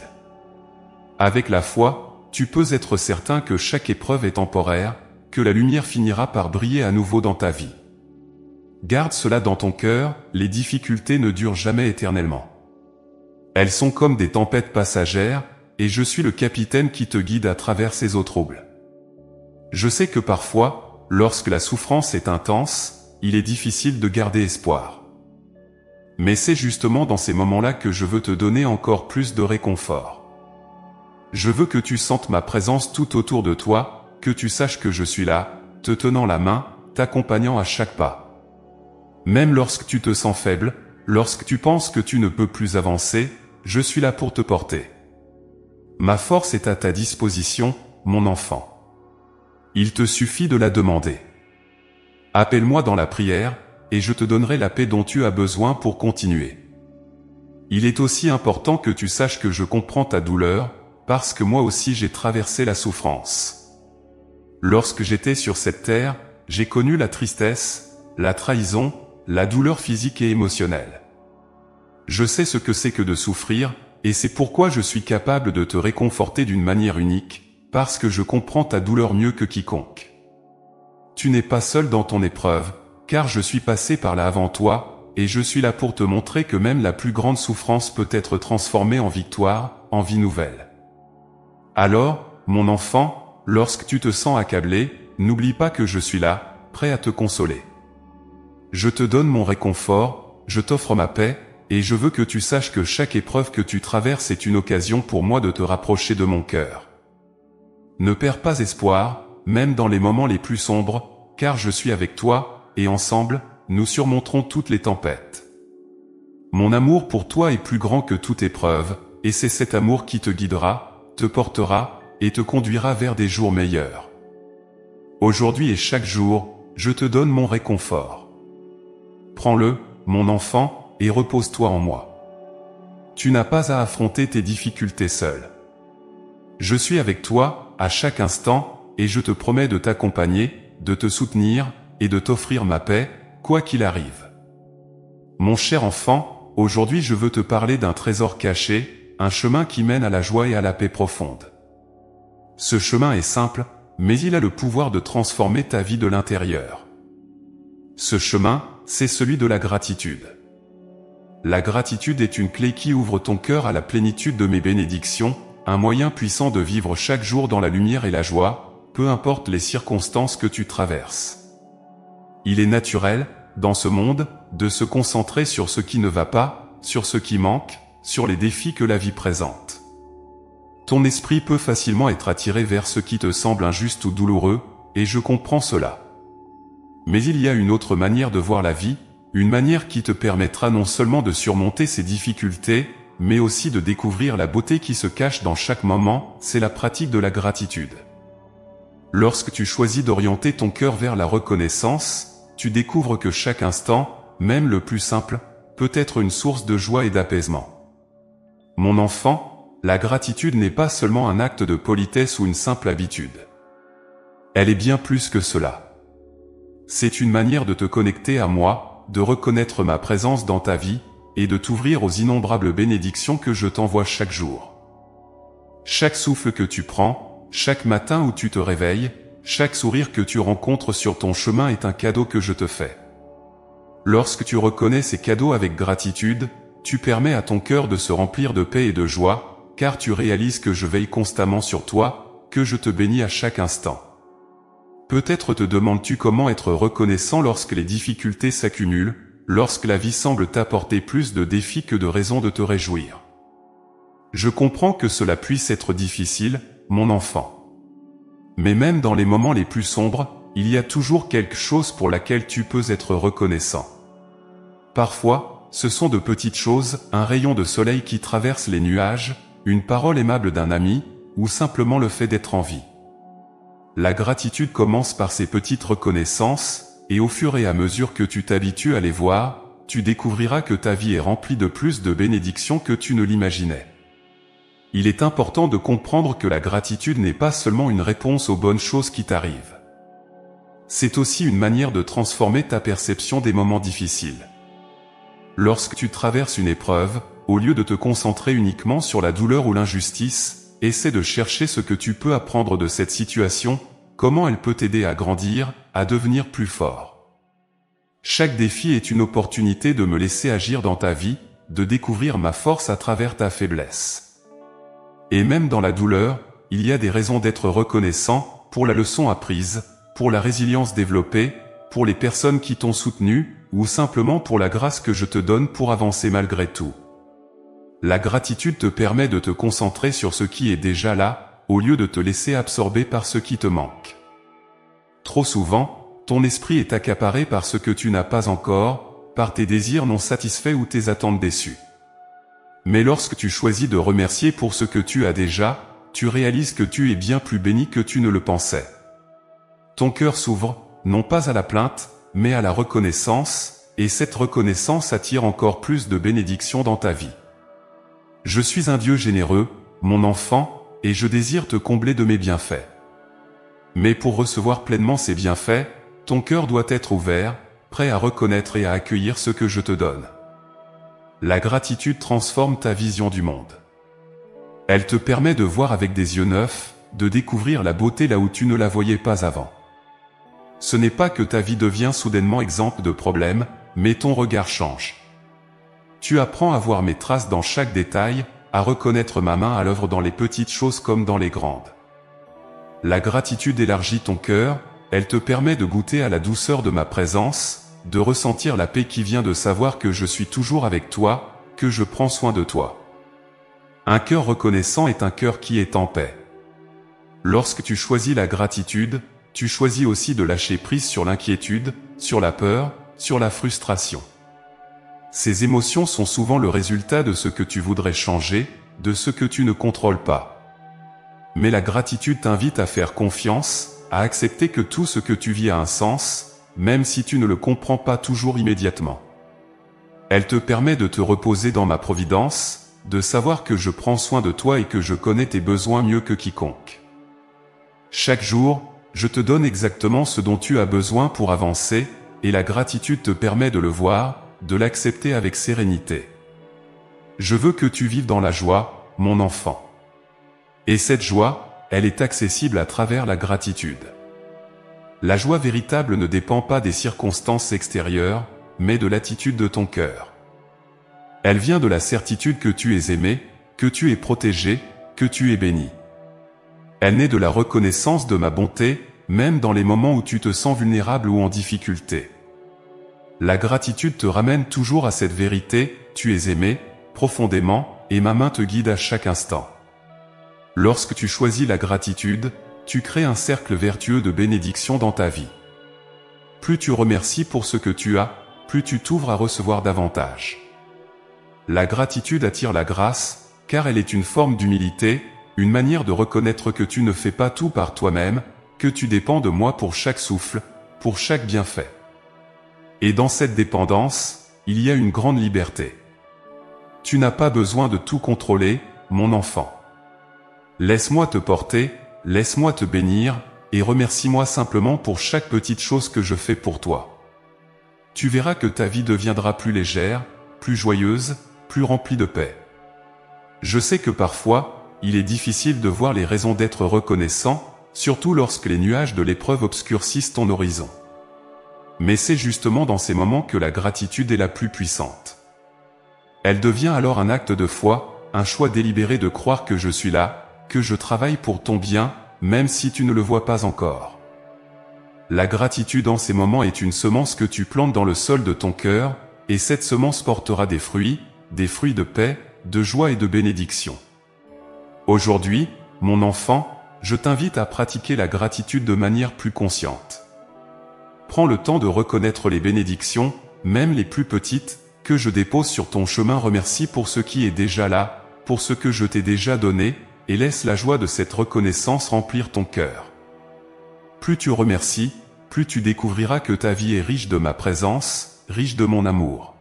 A: Avec la foi, tu peux être certain que chaque épreuve est temporaire, que la lumière finira par briller à nouveau dans ta vie. Garde cela dans ton cœur, les difficultés ne durent jamais éternellement. Elles sont comme des tempêtes passagères, et je suis le capitaine qui te guide à travers ces eaux troubles. Je sais que parfois, lorsque la souffrance est intense, il est difficile de garder espoir. Mais c'est justement dans ces moments-là que je veux te donner encore plus de réconfort. Je veux que tu sentes ma présence tout autour de toi, que tu saches que je suis là, te tenant la main, t'accompagnant à chaque pas. Même lorsque tu te sens faible, lorsque tu penses que tu ne peux plus avancer, je suis là pour te porter. Ma force est à ta disposition, mon enfant. Il te suffit de la demander. Appelle-moi dans la prière, et je te donnerai la paix dont tu as besoin pour continuer. Il est aussi important que tu saches que je comprends ta douleur, parce que moi aussi j'ai traversé la souffrance. Lorsque j'étais sur cette terre, j'ai connu la tristesse, la trahison, la douleur physique et émotionnelle. Je sais ce que c'est que de souffrir, et c'est pourquoi je suis capable de te réconforter d'une manière unique, parce que je comprends ta douleur mieux que quiconque. Tu n'es pas seul dans ton épreuve, car je suis passé par là avant toi, et je suis là pour te montrer que même la plus grande souffrance peut être transformée en victoire, en vie nouvelle. Alors, mon enfant, lorsque tu te sens accablé, n'oublie pas que je suis là, prêt à te consoler. Je te donne mon réconfort, je t'offre ma paix, et je veux que tu saches que chaque épreuve que tu traverses est une occasion pour moi de te rapprocher de mon cœur. Ne perds pas espoir, même dans les moments les plus sombres, car je suis avec toi, et ensemble, nous surmonterons toutes les tempêtes. Mon amour pour toi est plus grand que toute épreuve, et c'est cet amour qui te guidera, te portera, et te conduira vers des jours meilleurs. Aujourd'hui et chaque jour, je te donne mon réconfort. Prends-le, mon enfant, et repose-toi en moi. Tu n'as pas à affronter tes difficultés seul. Je suis avec toi, à chaque instant, et je te promets de t'accompagner, de te soutenir, et de t'offrir ma paix, quoi qu'il arrive. Mon cher enfant, aujourd'hui je veux te parler d'un trésor caché, un chemin qui mène à la joie et à la paix profonde. Ce chemin est simple, mais il a le pouvoir de transformer ta vie de l'intérieur. Ce chemin, c'est celui de la gratitude. La gratitude est une clé qui ouvre ton cœur à la plénitude de mes bénédictions, un moyen puissant de vivre chaque jour dans la lumière et la joie, peu importe les circonstances que tu traverses. Il est naturel, dans ce monde, de se concentrer sur ce qui ne va pas, sur ce qui manque, sur les défis que la vie présente. Ton esprit peut facilement être attiré vers ce qui te semble injuste ou douloureux, et je comprends cela. Mais il y a une autre manière de voir la vie, une manière qui te permettra non seulement de surmonter ces difficultés, mais aussi de découvrir la beauté qui se cache dans chaque moment, c'est la pratique de la gratitude. Lorsque tu choisis d'orienter ton cœur vers la reconnaissance, tu découvres que chaque instant, même le plus simple, peut être une source de joie et d'apaisement. Mon enfant, la gratitude n'est pas seulement un acte de politesse ou une simple habitude. Elle est bien plus que cela. C'est une manière de te connecter à moi, de reconnaître ma présence dans ta vie, et de t'ouvrir aux innombrables bénédictions que je t'envoie chaque jour. Chaque souffle que tu prends, chaque matin où tu te réveilles, chaque sourire que tu rencontres sur ton chemin est un cadeau que je te fais. Lorsque tu reconnais ces cadeaux avec gratitude, tu permets à ton cœur de se remplir de paix et de joie, car tu réalises que je veille constamment sur toi, que je te bénis à chaque instant. Peut-être te demandes-tu comment être reconnaissant lorsque les difficultés s'accumulent, lorsque la vie semble t'apporter plus de défis que de raisons de te réjouir. Je comprends que cela puisse être difficile, mon enfant. Mais même dans les moments les plus sombres, il y a toujours quelque chose pour laquelle tu peux être reconnaissant. Parfois, ce sont de petites choses, un rayon de soleil qui traverse les nuages, une parole aimable d'un ami, ou simplement le fait d'être en vie. La gratitude commence par ces petites reconnaissances, et au fur et à mesure que tu t'habitues à les voir, tu découvriras que ta vie est remplie de plus de bénédictions que tu ne l'imaginais. Il est important de comprendre que la gratitude n'est pas seulement une réponse aux bonnes choses qui t'arrivent. C'est aussi une manière de transformer ta perception des moments difficiles. Lorsque tu traverses une épreuve, au lieu de te concentrer uniquement sur la douleur ou l'injustice, essaie de chercher ce que tu peux apprendre de cette situation, comment elle peut t'aider à grandir, à devenir plus fort. Chaque défi est une opportunité de me laisser agir dans ta vie, de découvrir ma force à travers ta faiblesse. Et même dans la douleur, il y a des raisons d'être reconnaissant, pour la leçon apprise, pour la résilience développée, pour les personnes qui t'ont soutenu, ou simplement pour la grâce que je te donne pour avancer malgré tout. La gratitude te permet de te concentrer sur ce qui est déjà là, au lieu de te laisser absorber par ce qui te manque. Trop souvent, ton esprit est accaparé par ce que tu n'as pas encore, par tes désirs non satisfaits ou tes attentes déçues. Mais lorsque tu choisis de remercier pour ce que tu as déjà, tu réalises que tu es bien plus béni que tu ne le pensais. Ton cœur s'ouvre, non pas à la plainte, mais à la reconnaissance, et cette reconnaissance attire encore plus de bénédictions dans ta vie. Je suis un Dieu généreux, mon enfant, et je désire te combler de mes bienfaits. Mais pour recevoir pleinement ces bienfaits, ton cœur doit être ouvert, prêt à reconnaître et à accueillir ce que je te donne. La gratitude transforme ta vision du monde. Elle te permet de voir avec des yeux neufs, de découvrir la beauté là où tu ne la voyais pas avant. Ce n'est pas que ta vie devient soudainement exempte de problèmes, mais ton regard change. Tu apprends à voir mes traces dans chaque détail, à reconnaître ma main à l'œuvre dans les petites choses comme dans les grandes. La gratitude élargit ton cœur, elle te permet de goûter à la douceur de ma présence, de ressentir la paix qui vient de savoir que je suis toujours avec toi, que je prends soin de toi. Un cœur reconnaissant est un cœur qui est en paix. Lorsque tu choisis la gratitude, tu choisis aussi de lâcher prise sur l'inquiétude, sur la peur, sur la frustration. Ces émotions sont souvent le résultat de ce que tu voudrais changer, de ce que tu ne contrôles pas. Mais la gratitude t'invite à faire confiance, à accepter que tout ce que tu vis a un sens, même si tu ne le comprends pas toujours immédiatement. Elle te permet de te reposer dans ma providence, de savoir que je prends soin de toi et que je connais tes besoins mieux que quiconque. Chaque jour, je te donne exactement ce dont tu as besoin pour avancer, et la gratitude te permet de le voir, de l'accepter avec sérénité. Je veux que tu vives dans la joie, mon enfant. Et cette joie, elle est accessible à travers la gratitude. La joie véritable ne dépend pas des circonstances extérieures, mais de l'attitude de ton cœur. Elle vient de la certitude que tu es aimé, que tu es protégé, que tu es béni. Elle naît de la reconnaissance de ma bonté, même dans les moments où tu te sens vulnérable ou en difficulté. La gratitude te ramène toujours à cette vérité, tu es aimé, profondément, et ma main te guide à chaque instant. Lorsque tu choisis la gratitude, tu crées un cercle vertueux de bénédiction dans ta vie. Plus tu remercies pour ce que tu as, plus tu t'ouvres à recevoir davantage. La gratitude attire la grâce, car elle est une forme d'humilité, une manière de reconnaître que tu ne fais pas tout par toi-même, que tu dépends de moi pour chaque souffle, pour chaque bienfait. Et dans cette dépendance, il y a une grande liberté. Tu n'as pas besoin de tout contrôler, mon enfant. Laisse-moi te porter, laisse-moi te bénir, et remercie-moi simplement pour chaque petite chose que je fais pour toi. Tu verras que ta vie deviendra plus légère, plus joyeuse, plus remplie de paix. Je sais que parfois, il est difficile de voir les raisons d'être reconnaissant, surtout lorsque les nuages de l'épreuve obscurcissent ton horizon. Mais c'est justement dans ces moments que la gratitude est la plus puissante. Elle devient alors un acte de foi, un choix délibéré de croire que je suis là, que je travaille pour ton bien, même si tu ne le vois pas encore. La gratitude en ces moments est une semence que tu plantes dans le sol de ton cœur, et cette semence portera des fruits de paix, de joie et de bénédiction. Aujourd'hui, mon enfant, je t'invite à pratiquer la gratitude de manière plus consciente. Prends le temps de reconnaître les bénédictions, même les plus petites, que je dépose sur ton chemin. Remercie pour ce qui est déjà là, pour ce que je t'ai déjà donné, et laisse la joie de cette reconnaissance remplir ton cœur. Plus tu remercies, plus tu découvriras que ta vie est riche de ma présence, riche de mon amour.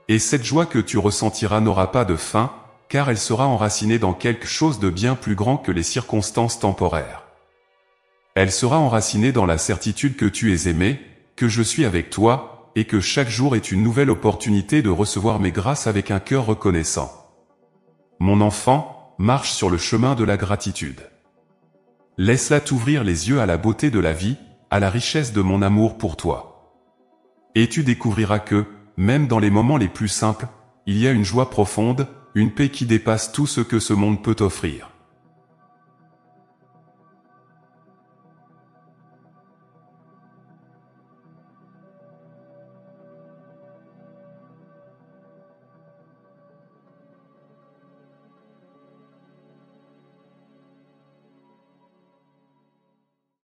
A: Et cette joie que tu ressentiras n'aura pas de fin, car elle sera enracinée dans quelque chose de bien plus grand que les circonstances temporaires. Elle sera enracinée dans la certitude que tu es aimé, que je suis avec toi, et que chaque jour est une nouvelle opportunité de recevoir mes grâces avec un cœur reconnaissant. Mon enfant, marche sur le chemin de la gratitude. Laisse-la t'ouvrir les yeux à la beauté de la vie, à la richesse de mon amour pour toi. Et tu découvriras que, même dans les moments les plus simples, il y a une joie profonde, une paix qui dépasse tout ce que ce monde peut offrir.